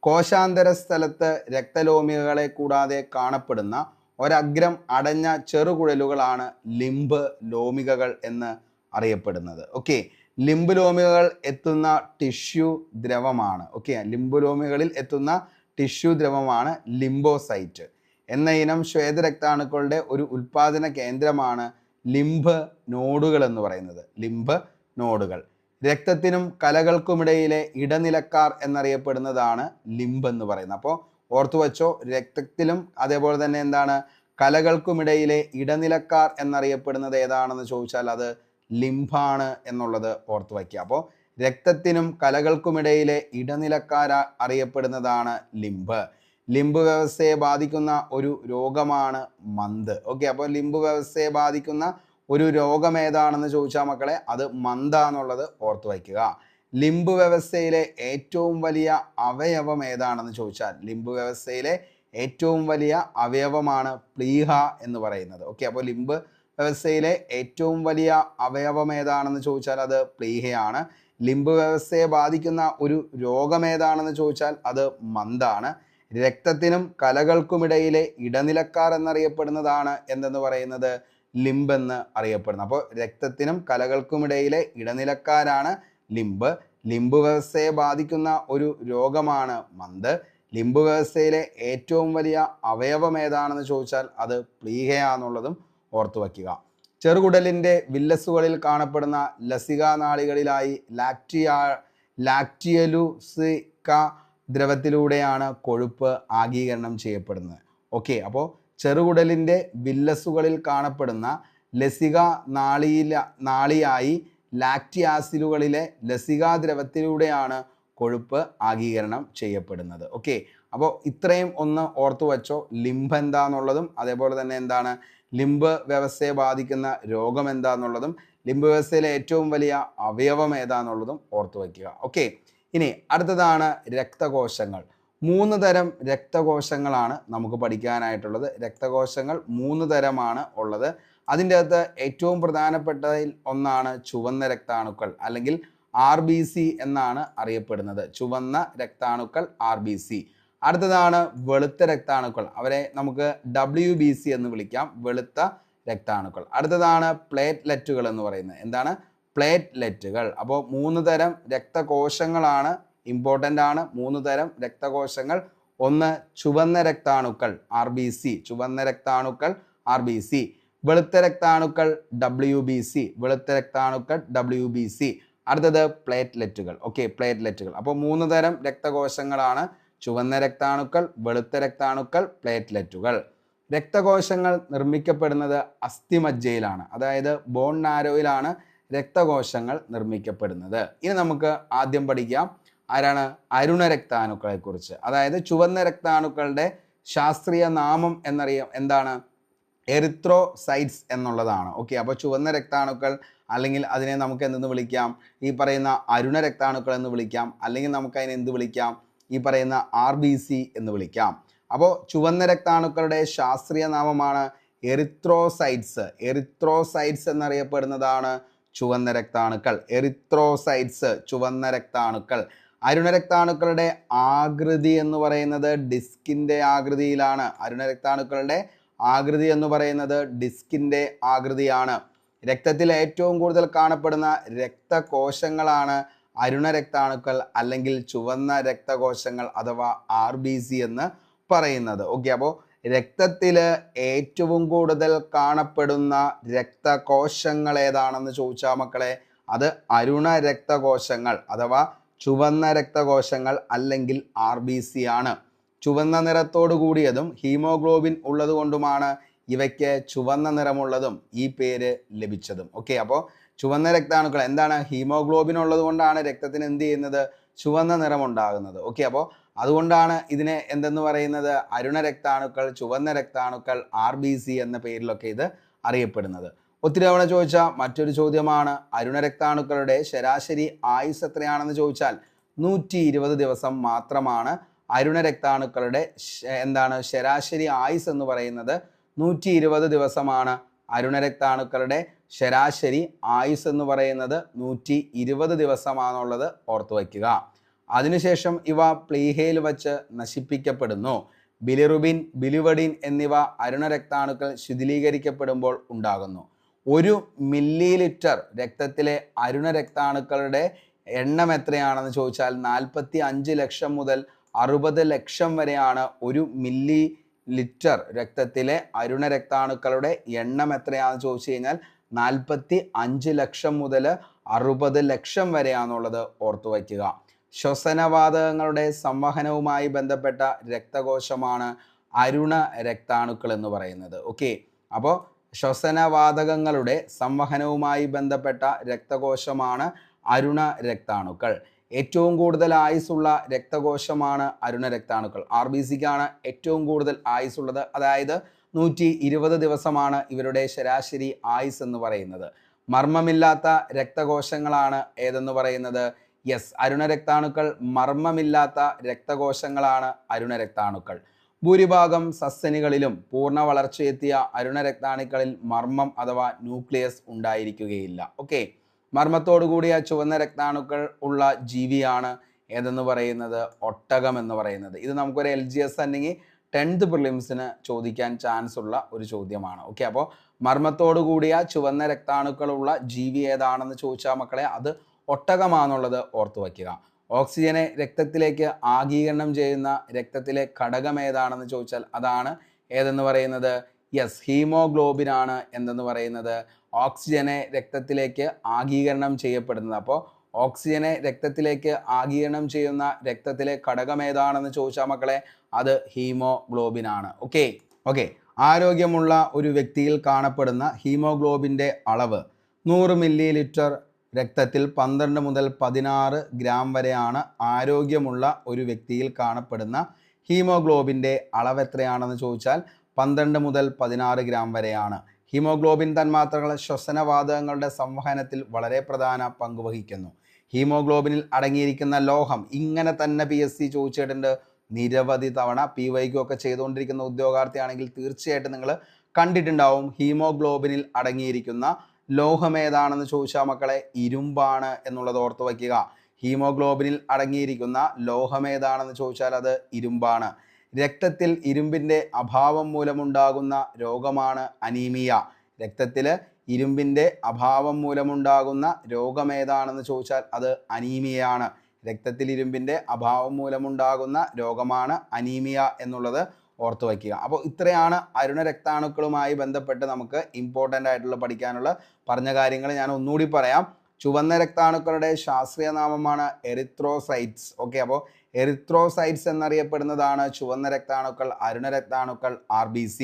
കോശാന്തര സ്ഥലത്ത് രക്തലോമികകളെ കൂടാതെ കാണപ്പെടുന്ന ഒരഗ്രം അടഞ്ഞ ചെറുകുഴലുകളാണ് ലിംബ് ലോമികകൾ എന്ന് അറിയപ്പെടുന്നത്. ഓക്കെ, ലിംബ് ലോമികകൾ എത്തുന്ന ടിഷ്യൂ ദ്രവമാണ്. ഓക്കെ, ലിംബ് ലോമികളിൽ എത്തുന്ന ടിഷ്യൂ ദ്രവമാണ് ലിംബോസൈറ്റ് എന്ന ഇനം ശ്വേതരക്താണുക്കളുടെ ഒരു ഉൽപാദന കേന്ദ്രമാണ് ലിംബ് നോഡുകൾ എന്ന് പറയുന്നത്. ലിംബ് നോഡുകൾ രക്തത്തിനും കലകൾക്കുമിടയിലെ ഇടനിലക്കാർ എന്നറിയപ്പെടുന്നതാണ് ലിംബ് എന്ന് പറയുന്നത്. അപ്പോൾ ഓർത്തു വച്ചോ, രക്തത്തിലും അതേപോലെ തന്നെ എന്താണ് കലകൾക്കുമിടയിലെ ഇടനിലക്കാർ എന്നറിയപ്പെടുന്നത് ഏതാണെന്ന് ചോദിച്ചാൽ അത് ലിംബാണ് എന്നുള്ളത് ഓർത്തു വയ്ക്കുക. അപ്പോൾ രക്തത്തിനും കലകൾക്കുമിടയിലെ ഇടനിലക്കാർ അറിയപ്പെടുന്നതാണ് ലിംബ്. ലിംബ് വ്യവസ്ഥയെ ബാധിക്കുന്ന ഒരു രോഗമാണ് മന്ത്. ഓക്കെ, അപ്പോൾ ലിംബ് വ്യവസ്ഥയെ ബാധിക്കുന്ന ഒരു രോഗം ഏതാണെന്ന് ചോദിച്ചാൽ മക്കളെ അത് മന്ത എന്നുള്ളത് ഓർത്തു വയ്ക്കുക. ലിംബ് വ്യവസ്ഥയിലെ ഏറ്റവും വലിയ അവയവം ഏതാണെന്ന് ചോദിച്ചാൽ ലിംബ് വ്യവസ്ഥയിലെ ഏറ്റവും വലിയ അവയവമാണ് പ്ലീഹ എന്ന് പറയുന്നത്. ഓക്കെ, അപ്പോൾ ലിംബ് വ്യവസ്ഥയിലെ ഏറ്റവും വലിയ അവയവം ഏതാണെന്ന് ചോദിച്ചാൽ അത് പ്ലീഹയാണ്. ലിംബ് വ്യവസ്ഥയെ ബാധിക്കുന്ന ഒരു രോഗം ഏതാണെന്ന് ചോദിച്ചാൽ അത് മന്താണ്. രക്തത്തിനും കലകൾക്കുമിടയിലെ ഇടനിലക്കാർ എന്നറിയപ്പെടുന്നതാണ് എന്തെന്ന് പറയുന്നത് ലിംബ് എന്ന് അറിയപ്പെടുന്നത്. അപ്പോൾ രക്തത്തിനും കലകൾക്കുമിടയിലെ ഇടനിലക്കാരാണ് ലിംബ്. ലിംബ് വ്യവസ്ഥയെ ബാധിക്കുന്ന ഒരു രോഗമാണ് മന്ത്. ലിംബ് വ്യവസ്ഥയിലെ ഏറ്റവും വലിയ അവയവം ഏതാണെന്ന് ചോദിച്ചാൽ അത് പ്ലീഹയാന്നുള്ളതും ഓർത്തു വയ്ക്കുക. ചെറുകുടലിൻ്റെ വില്ലസുകളിൽ കാണപ്പെടുന്ന ലസികാ നാളികളിലായി ലാക്റ്റിയലുസിക ദ്രവത്തിലൂടെയാണ് കൊഴുപ്പ് ആഗീകരണം ചെയ്യപ്പെടുന്നത്. ഓക്കെ, അപ്പോൾ ചെറുകുടലിൻ്റെ വില്ലസുകളിൽ കാണപ്പെടുന്ന ലസിക നാളിയായി ലാക്റ്റി ആസിഡുകളിലെ ലസികാ ദ്രവത്തിലൂടെയാണ് കൊഴുപ്പ് ആഗീകരണം ചെയ്യപ്പെടുന്നത്. ഓക്കെ, അപ്പോൾ ഇത്രയും ഒന്ന് ഓർത്തു വച്ചോ, ലിംബ് എന്താന്നുള്ളതും അതേപോലെ തന്നെ എന്താണ് ലിംബ് വ്യവസ്ഥയെ ബാധിക്കുന്ന രോഗം എന്താന്നുള്ളതും ലിംബ് വ്യവസ്ഥയിലെ ഏറ്റവും വലിയ അവയവം ഏതാന്നുള്ളതും ഓർത്തു വയ്ക്കുക. ഓക്കെ, ഇനി അടുത്തതാണ് രക്തകോശങ്ങൾ. 3 തരം രക്തകോശങ്ങളാണ് നമുക്ക് പഠിക്കാനായിട്ടുള്ളത്. രക്തകോശങ്ങൾ 3 തരമാണ് ഉള്ളത്. അതിൻ്റെ അകത്ത് ഏറ്റവും പ്രധാനപ്പെട്ടതിൽ ഒന്നാണ് ചുവന്ന രക്താണുക്കൾ അല്ലെങ്കിൽ RBC എന്നാണ് അറിയപ്പെടുന്നത്. ചുവന്ന രക്താണുക്കൾ RBC. അടുത്തതാണ് വെളുത്ത രക്താണുക്കൾ, അവരെ നമുക്ക് WBC എന്ന് വിളിക്കാം, വെളുത്ത രക്താണുക്കൾ. അടുത്തതാണ് പ്ലേറ്റ്ലെറ്റുകൾ എന്ന് പറയുന്നത്. എന്താണ് പ്ലേറ്റ്ലെറ്റുകൾ? അപ്പോൾ 3 തരം രക്തകോശങ്ങളാണ്, ഇമ്പോർട്ടൻ്റ് ആണ്. 3 തരം രക്തകോശങ്ങൾ. ഒന്ന് ചുവന്ന രക്താണുക്കൾ RBC, ചുവന്ന രക്താണുക്കൾ RBC. വെളുത്ത രക്താണുക്കൾ WBC, വെളുത്ത രക്താണുക്കൾ WBC. അടുത്തത് പ്ലേറ്റ്ലെറ്റുകൾ. ഓക്കെ, പ്ലേറ്റ്ലെറ്റുകൾ. അപ്പോൾ 3 തരം രക്തകോശങ്ങളാണ്, ചുവന്ന രക്താണുക്കൾ, വെളുത്ത രക്താണുക്കൾ, പ്ലേറ്റ്ലെറ്റുകൾ. രക്തകോശങ്ങൾ നിർമ്മിക്കപ്പെടുന്നത് അസ്ഥിമജ്ജയിലാണ്, അതായത് ബോൺ നാരോയിലാണ് രക്തകോശങ്ങൾ നിർമ്മിക്കപ്പെടുന്നത്. ഇനി നമുക്ക് ആദ്യം പഠിക്കാം ആരാണ് അരുണ രക്താണുക്കളെ കുറിച്ച്. അതായത് ചുവന്ന രക്താണുക്കളുടെ ശാസ്ത്രീയ നാമം എന്താണ് എറിത്രോസൈറ്റ്സ് എന്നുള്ളതാണ്. ഓക്കെ, അപ്പോൾ ചുവന്ന രക്താണുക്കൾ അല്ലെങ്കിൽ അതിനെ നമുക്ക് എന്തെന്ന് വിളിക്കാം, ഈ പറയുന്ന അരുണ രക്താണുക്കൾ എന്ന് വിളിക്കാം, അല്ലെങ്കിൽ നമുക്ക് അതിനെ എന്ത് വിളിക്കാം, ഈ പറയുന്ന RBC എന്ന് വിളിക്കാം. അപ്പോൾ ചുവന്ന രക്താണുക്കളുടെ ശാസ്ത്രീയ നാമമാണ് എറിത്രോസൈറ്റ്സ്. എറിത്രോസൈറ്റ്സ് എന്നറിയപ്പെടുന്നതാണ് ചുവന്ന രക്താണുക്കൾ. എറിത്രോസൈറ്റ്സ് ചുവന്ന രക്താണുക്കൾ. അരുണ രക്താണുക്കളുടെ ആകൃതി എന്ന് പറയുന്നത് ഡിസ്കിന്റെ ആകൃതിയിലാണ്. അരുണ രക്താണുക്കളുടെ ആകൃതി എന്ന് പറയുന്നത് ഡിസ്കിന്റെ ആകൃതിയാണ്. രക്തത്തിൽ ഏറ്റവും കൂടുതൽ കാണപ്പെടുന്ന രക്തകോശങ്ങളാണ് അരുണ രക്താണുക്കൾ അല്ലെങ്കിൽ ചുവന്ന രക്തകോശങ്ങൾ അഥവാ RBC എന്ന് പറയുന്നത്. ഓക്കെ, അപ്പോൾ രക്തത്തിൽ ഏറ്റവും കൂടുതൽ കാണപ്പെടുന്ന രക്തകോശങ്ങൾ ഏതാണെന്ന് ചോദിച്ചാൽ മക്കളെ, അത് അരുണ രക്തകോശങ്ങൾ അഥവാ ചുവന്ന രക്തകോശങ്ങൾ അല്ലെങ്കിൽ RBC ആണ്. ചുവന്ന നിറത്തോടു കൂടിയതും ഹീമോഗ്ലോബിൻ ഉള്ളത് കൊണ്ടുമാണ് ഇവയ്ക്ക് ചുവന്ന നിറമുള്ളതും ഈ പേര് ലഭിച്ചതും. ഓക്കെ, അപ്പോൾ ചുവന്ന രക്താണുക്കൾ എന്താണ്, ഹീമോഗ്ലോബിൻ ഉള്ളത് കൊണ്ടാണ് രക്തത്തിന് എന്ത് ചെയ്യുന്നത്, ചുവന്ന നിറം ഉണ്ടാകുന്നത്. ഓക്കെ, അപ്പോൾ അതുകൊണ്ടാണ് ഇതിനെ എന്തെന്ന് പറയുന്നത്, അരുണ രക്താണുക്കൾ, ചുവന്ന രക്താണുക്കൾ, RBC എന്ന പേരിലൊക്കെ ഇത് അറിയപ്പെടുന്നത്. ഒത്തിരി തവണ ചോദിച്ച മറ്റൊരു ചോദ്യമാണ് അരുണ രക്താണുക്കളുടെ ശരാശരി ആയുസ് എത്രയാണെന്ന് ചോദിച്ചാൽ 120 ദിവസം മാത്രമാണ് അരുണ രക്താണുക്കളുടെ എന്താണ് ശരാശരി ആയുസ് എന്ന് പറയുന്നത്. 120 ദിവസമാണ് അരുണ രക്താണുക്കളുടെ ശരാശരി ആയുസ് എന്ന് പറയുന്നത്. 120 ദിവസമാണുള്ളത് ഓർത്തു വയ്ക്കുക. അതിനുശേഷം ഇവ പ്ലീഹയിൽ വച്ച് നശിപ്പിക്കപ്പെടുന്നു. ബിലിറുബിൻ, ബിലിവഡിൻ എന്നിവ അരുണ രക്താണുക്കൾ ശിഥിലീകരിക്കപ്പെടുമ്പോൾ ഉണ്ടാകുന്നു. 1 മില്ലി രക്തത്തിലെ അരുണ രക്താണുക്കളുടെ എണ്ണം എത്രയാണെന്ന് ചോദിച്ചാൽ 45 ലക്ഷം മുതൽ 60 ലക്ഷം വരെയാണ് 1 മില്ലി രക്തത്തിലെ അരുണ രക്താണുക്കളുടെ എണ്ണം എത്രയാണെന്ന് ചോദിച്ചു കഴിഞ്ഞാൽ 45 ലക്ഷം മുതൽ 60 ലക്ഷം വരെയാണുള്ളത് ഓർത്തു വയ്ക്കുക. ശ്വസനവാതകങ്ങളുടെ സംവഹനവുമായി ബന്ധപ്പെട്ട രക്തകോശമാണ് അരുണ രക്താണുക്കൾ എന്ന് പറയുന്നത്. ഓക്കെ, അപ്പോൾ ശ്വസനവാതകങ്ങളുടെ സംവഹനവുമായി ബന്ധപ്പെട്ട രക്തകോശമാണ് അരുണ രക്താണുക്കൾ. ഏറ്റവും കൂടുതൽ ആയുസ്സുള്ള രക്തകോശമാണ് അരുണ രക്താണുക്കൾ. RBCക്കാണ് ഏറ്റവും കൂടുതൽ ആയുസ്സുള്ളത്. അതായത് 120 ദിവസമാണ് ഇവരുടെ ശരാശരി ആയുസ് എന്ന് പറയുന്നത്. മർമ്മമില്ലാത്ത രക്തകോശങ്ങളാണ് ഏതെന്ന് പറയുന്നത്. യെസ്, അരുണ രക്താണുക്കൾ മർമ്മമില്ലാത്ത രക്തകോശങ്ങളാണ് അരുണ രക്താണുക്കൾ. ഭൂരിഭാഗം സസ്തനികളിലും പൂർണ്ണ വളർച്ചയെത്തിയ അരുണ രക്താണുക്കളിൽ മർമ്മം അഥവാ ന്യൂക്ലിയസ് ഉണ്ടായിരിക്കുകയില്ല. ഓക്കെ, മർമ്മത്തോടു കൂടിയ ചുവന്ന രക്താണുക്കൾ ഉള്ള ജീവിയാണ് ഏതെന്ന് പറയുന്നത്, ഒട്ടകം എന്ന് പറയുന്നത്. ഇത് നമുക്കൊരു LGS അല്ലെങ്കിൽ 10th പ്രിലിംസിന് ചോദിക്കാൻ ചാൻസ് ഉള്ള ഒരു ചോദ്യമാണ്. ഓക്കെ, അപ്പോൾ മർമ്മത്തോടു കൂടിയ ചുവന്ന രക്താണുക്കളുള്ള ജീവി ഏതാണെന്ന് ചോദിച്ചാൽ മക്കളെ, അത് ഒട്ടകമാണെന്നുള്ളത് ഓർത്തു വയ്ക്കുക. ഓക്സിജനെ രക്തത്തിലേക്ക് ആഗീകരണം ചെയ്യുന്ന രക്തത്തിലെ ഘടകം ഏതാണെന്ന് ചോദിച്ചാൽ അതാണ് ഏതെന്ന് പറയുന്നത്. യെസ്, ഹീമോഗ്ലോബിൻ ആണ് എന്തെന്ന് പറയുന്നത്, ഓക്സിജനെ രക്തത്തിലേക്ക് ആഗീകരണം ചെയ്യപ്പെടുന്നത്. അപ്പോൾ ഓക്സിജനെ രക്തത്തിലേക്ക് ആഗീകരണം ചെയ്യുന്ന രക്തത്തിലെ ഘടകം ഏതാണെന്ന് ചോദിച്ചാൽ മക്കളെ, അത് ഹീമോഗ്ലോബിൻ ആണ്. ഓക്കെ, ആരോഗ്യമുള്ള ഒരു വ്യക്തിയിൽ കാണപ്പെടുന്ന ഹീമോഗ്ലോബിൻ്റെ അളവ് 100 മില്ലി രക്തത്തിൽ 12 മുതൽ 16 ഗ്രാം വരെയാണ്. ആരോഗ്യമുള്ള ഒരു വ്യക്തിയിൽ കാണപ്പെടുന്ന ഹീമോഗ്ലോബിൻ്റെ അളവ് എത്രയാണെന്ന് ചോദിച്ചാൽ 12 മുതൽ 16 ഗ്രാം വരെയാണ്. ഹീമോഗ്ലോബിൻ തന്മാത്രകൾ ശ്വസനവാതകങ്ങളുടെ സംവഹനത്തിൽ വളരെ പ്രധാന പങ്ക് വഹിക്കുന്നു. ഹീമോഗ്ലോബിനിൽ അടങ്ങിയിരിക്കുന്ന ലോഹം ഇങ്ങനെ തന്നെ PSC ചോദിച്ചിട്ടുണ്ട് നിരവധി തവണ. PYQ ഒക്കെ ചെയ്തുകൊണ്ടിരിക്കുന്ന ഉദ്യോഗാർത്ഥിയാണെങ്കിൽ തീർച്ചയായിട്ടും നിങ്ങൾ കണ്ടിട്ടുണ്ടാവും. ഹീമോഗ്ലോബിനിൽ അടങ്ങിയിരിക്കുന്ന ലോഹം ഏതാണെന്ന് ചോദിച്ചാൽ മക്കളെ, ഇരുമ്പാണ് എന്നുള്ളത് ഓർത്ത് വയ്ക്കുക. ഹീമോഗ്ലോബിനിൽ അടങ്ങിയിരിക്കുന്ന ലോഹം ഏതാണെന്ന് ചോദിച്ചാൽ അത് ഇരുമ്പാണ്. രക്തത്തിൽ ഇരുമ്പിൻ്റെ അഭാവം മൂലമുണ്ടാകുന്ന രോഗമാണ് അനീമിയ. രക്തത്തിൽ ഇരുമ്പിൻ്റെ അഭാവം മൂലമുണ്ടാകുന്ന രോഗം ഏതാണെന്ന് ചോദിച്ചാൽ അത് അനീമിയയാണ്. രക്തത്തിൽ ഇരുമ്പിൻ്റെ അഭാവം മൂലമുണ്ടാകുന്ന രോഗമാണ് അനീമിയ എന്നുള്ളത് ഓർത്തു വയ്ക്കുക. അപ്പോൾ ഇത്രയാണ് അരുണ രക്താണുക്കളുമായി ബന്ധപ്പെട്ട് നമുക്ക് ഇമ്പോർട്ടൻ്റ് ആയിട്ടുള്ള പഠിക്കാനുള്ള പറഞ്ഞ കാര്യങ്ങൾ ഞാൻ ഒന്നുകൂടി പറയാം. ചുവന്ന രക്താണുക്കളുടെ ശാസ്ത്രീയ നാമമാണ് എറിത്രോസൈറ്റ്സ്. ഓക്കെ, അപ്പോൾ എറിത്രോസൈറ്റ്സ് എന്നറിയപ്പെടുന്നതാണ് ചുവന്ന രക്താണുക്കൾ, അരുണ രക്താണുക്കൾ, RBC.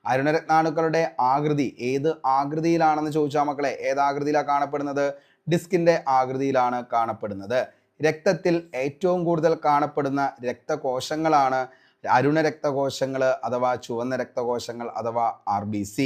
അരുണ രക്താണുക്കളുടെ ആകൃതി ഏത് ആകൃതിയിലാണെന്ന് ചോദിച്ചാൽ മക്കളെ, ഏതാകൃതിയിലാണ് കാണപ്പെടുന്നത്? ഡിസ്കിൻ്റെ ആകൃതിയിലാണ് കാണപ്പെടുന്നത്. രക്തത്തിൽ ഏറ്റവും കൂടുതൽ കാണപ്പെടുന്ന രക്തകോശങ്ങളാണ് അരുണ രക്തകോശങ്ങൾ അഥവാ ചുവന്ന രക്തകോശങ്ങൾ അഥവാ RBC.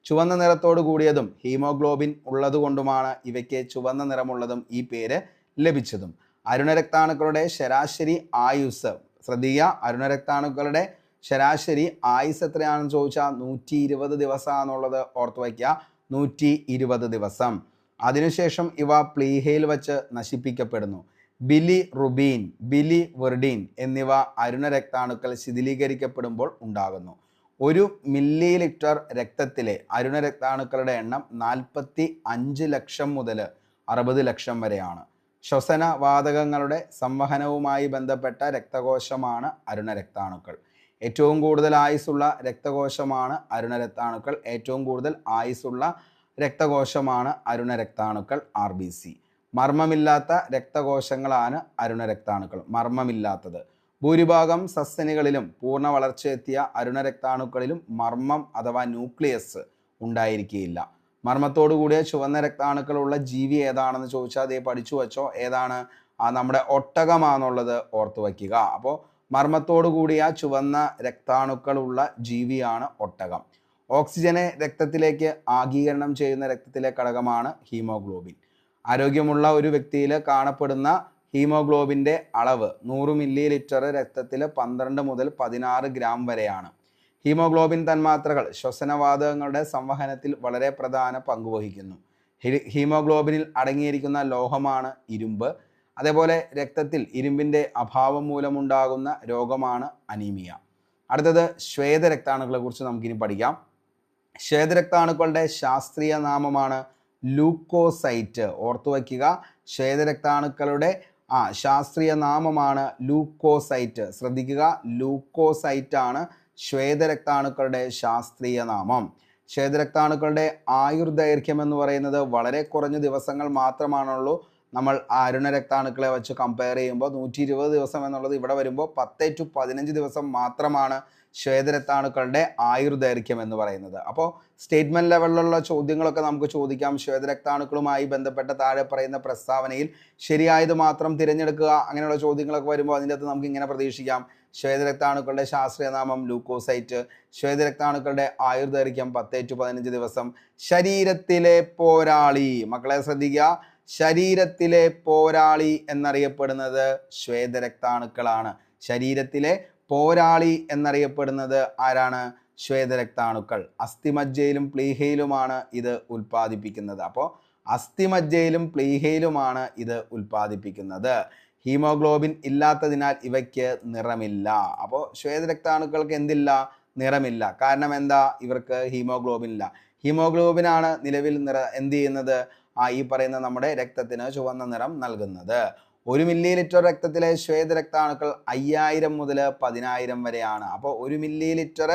ചുവന്ന നിറത്തോട് കൂടിയതും ഹീമോഗ്ലോബിൻ ഉള്ളതുകൊണ്ടുമാണ് ഇവയ്ക്ക് ചുവന്ന നിറമുള്ളതും ഈ പേര് ലഭിച്ചതും. അരുണരക്താണുക്കളുടെ ശരാശരി ആയുസ് ശ്രദ്ധിക്കുക, അരുണരക്താണുക്കളുടെ ശരാശരി ആയുസ് എത്രയാണെന്ന് ചോദിച്ചാൽ 120 ദിവസമാണെന്നുള്ളത് ഓർത്ത് വയ്ക്കുക. 120 ദിവസം. അതിനുശേഷം ഇവ പ്ലീഹയിൽ വച്ച് നശിപ്പിക്കപ്പെടുന്നു. ബിലിറുബിൻ, ബിലിവെർഡിൻ എന്നിവ അരുണരക്താണുക്കൾ ശിഥിലീകരിക്കപ്പെടുമ്പോൾ ഉണ്ടാകുന്നു. 1 മില്ലി ലിറ്റർ രക്തത്തിലെ അരുണരക്താണുക്കളുടെ എണ്ണം 45 ലക്ഷം മുതൽ 60 ലക്ഷം വരെയാണ്. ശ്വസനവാതകങ്ങളുടെ സംവഹനവുമായി ബന്ധപ്പെട്ട രക്തകോശമാണ് അരുണരക്താണുക്കൾ. ഏറ്റവും കൂടുതൽ ആയുസ്സുള്ള രക്തകോശമാണ് അരുണരക്താണുക്കൾ. ഏറ്റവും കൂടുതൽ ആയുസ്സുള്ള രക്തകോശമാണ് അരുണരക്താണുക്കൾ RBC. മർമ്മമില്ലാത്ത രക്തകോശങ്ങളാണ് അരുണരക്താണുക്കൾ. മർമ്മമില്ലാത്തത്. ഭൂരിഭാഗം സസ്തനികളിലും പൂർണ്ണ വളർച്ചയെത്തിയ അരുണരക്താണുക്കളിലും മർമ്മം അഥവാ ന്യൂക്ലിയസ് ഉണ്ടായിരിക്കുകയില്ല. മർമ്മത്തോടു കൂടിയ ചുവന്ന രക്താണുക്കളുള്ള ജീവി ഏതാണെന്ന് ചോദിച്ചാൽ അതേ പഠിച്ചു വച്ചോ. ഏതാണ്? നമ്മുടെ ഒട്ടകമാണെന്നുള്ളത് ഓർത്തു വയ്ക്കുക. അപ്പോൾ മർമ്മത്തോടു കൂടിയ ചുവന്ന രക്താണുക്കളുള്ള ജീവിയാണ് ഒട്ടകം. ഓക്സിജനെ രക്തത്തിലേക്ക് ആഗീകരണം ചെയ്യുന്ന രക്തത്തിലെ ഘടകമാണ് ഹീമോഗ്ലോബിൻ. ആരോഗ്യമുള്ള ഒരു വ്യക്തിയിൽ കാണപ്പെടുന്ന ഹീമോഗ്ലോബിൻ്റെ അളവ് 100 മില്ലി ലിറ്റർ രക്തത്തിൽ 12 മുതൽ 16 ഗ്രാം വരെയാണ്. ഹീമോഗ്ലോബിൻ തന്മാത്രകൾ ശ്വസനവാതകങ്ങളുടെ സംവഹനത്തിൽ വളരെ പ്രധാന പങ്ക് വഹിക്കുന്നു. ഹീമോഗ്ലോബിനിൽ അടങ്ങിയിരിക്കുന്ന ലോഹമാണ് ഇരുമ്പ്. അതേപോലെ രക്തത്തിൽ ഇരുമ്പിൻ്റെ അഭാവം മൂലമുണ്ടാകുന്ന രോഗമാണ് അനീമിയ. അടുത്തത് ശ്വേതരക്താണുക്കളെ കുറിച്ച് നമുക്കിനി പഠിക്കാം. ശ്വേതരക്താണുക്കളുടെ ശാസ്ത്രീയ നാമമാണ് ലൂക്കോസൈറ്റ്. ഓർത്തു വയ്ക്കുക, ശ്വേതരക്താണുക്കളുടെ ശാസ്ത്രീയ നാമമാണ് ലൂക്കോസൈറ്റ്. ശ്രദ്ധിക്കുക, ലൂക്കോസൈറ്റ് ആണ് ശ്വേതരക്താണുക്കളുടെ ശാസ്ത്രീയ നാമം. ശ്വേതരക്താണുക്കളുടെ ആയുർദൈർഘ്യം എന്ന് പറയുന്നത് വളരെ കുറഞ്ഞ ദിവസങ്ങൾ മാത്രമാണുള്ളൂ. നമ്മൾ അരുണരക്താണുക്കളെ വെച്ച് കമ്പയർ ചെയ്യുമ്പോൾ 120 ദിവസം എന്നുള്ളത് ഇവിടെ വരുമ്പോൾ 10 to 15 ദിവസം മാത്രമാണ് ശ്വേതരക്താണുക്കളുടെ ആയുർദൈർഘ്യം എന്ന് പറയുന്നത്. അപ്പോൾ സ്റ്റേറ്റ്മെന്റ് ലെവലിലുള്ള ചോദ്യങ്ങളൊക്കെ നമുക്ക് ചോദിക്കാം. ശ്വേതരക്താണുക്കളുമായി ബന്ധപ്പെട്ട താഴെ പറയുന്ന പ്രസ്താവനയിൽ ശരിയായത് മാത്രം തിരഞ്ഞെടുക്കുക. അങ്ങനെയുള്ള ചോദ്യങ്ങളൊക്കെ വരുമ്പോൾ അതിൻ്റെ അകത്ത് നമുക്ക് ഇങ്ങനെ പ്രതീക്ഷിക്കാം. ശ്വേതരക്താണുക്കളുടെ ശാസ്ത്രീയ നാമം ലൂക്കോസൈറ്റ്. ശ്വേതരക്താണുക്കളുടെ ആയുർദൈർഘ്യം 10 to 15 ദിവസം. ശരീരത്തിലെ പോരാളി, മക്കളെ ശ്രദ്ധിക്കുക, ശരീരത്തിലെ പോരാളി എന്നറിയപ്പെടുന്നത് ശ്വേതരക്താണുക്കളാണ്. ശരീരത്തിലെ പോരാളി എന്നറിയപ്പെടുന്നത് ആരാണ്? ശ്വേതരക്താണുക്കൾ. അസ്ഥിമജ്ജയിലും പ്ലീഹയിലുമാണ് ഇത് ഉൽപ്പാദിപ്പിക്കുന്നത്. അപ്പോൾ അസ്ഥിമജ്ജയിലും പ്ലീഹയിലുമാണ് ഇത് ഉൽപ്പാദിപ്പിക്കുന്നത്. ഹീമോഗ്ലോബിൻ ഇല്ലാത്തതിനാൽ ഇവയ്ക്ക് നിറമില്ല. അപ്പോൾ ശ്വേതരക്താണുക്കൾക്ക് എന്തില്ല? നിറമില്ല. കാരണം എന്താ? ഇവർക്ക് ഹീമോഗ്ലോബിൻ ഇല്ല. ഹീമോഗ്ലോബിനാണ് നിലവിൽ എന്ത് ചെയ്യുന്നത്? ഈ പറയുന്ന നമ്മുടെ രക്തത്തിന് ചുവന്ന നിറം നൽകുന്നത്. 1 മില്ലി ലിറ്റർ രക്തത്തിലെ ശ്വേതരക്താണുക്കൾ 5000 മുതൽ 10000 വരെയാണ്. അപ്പോൾ 1 മില്ലി ലിറ്റർ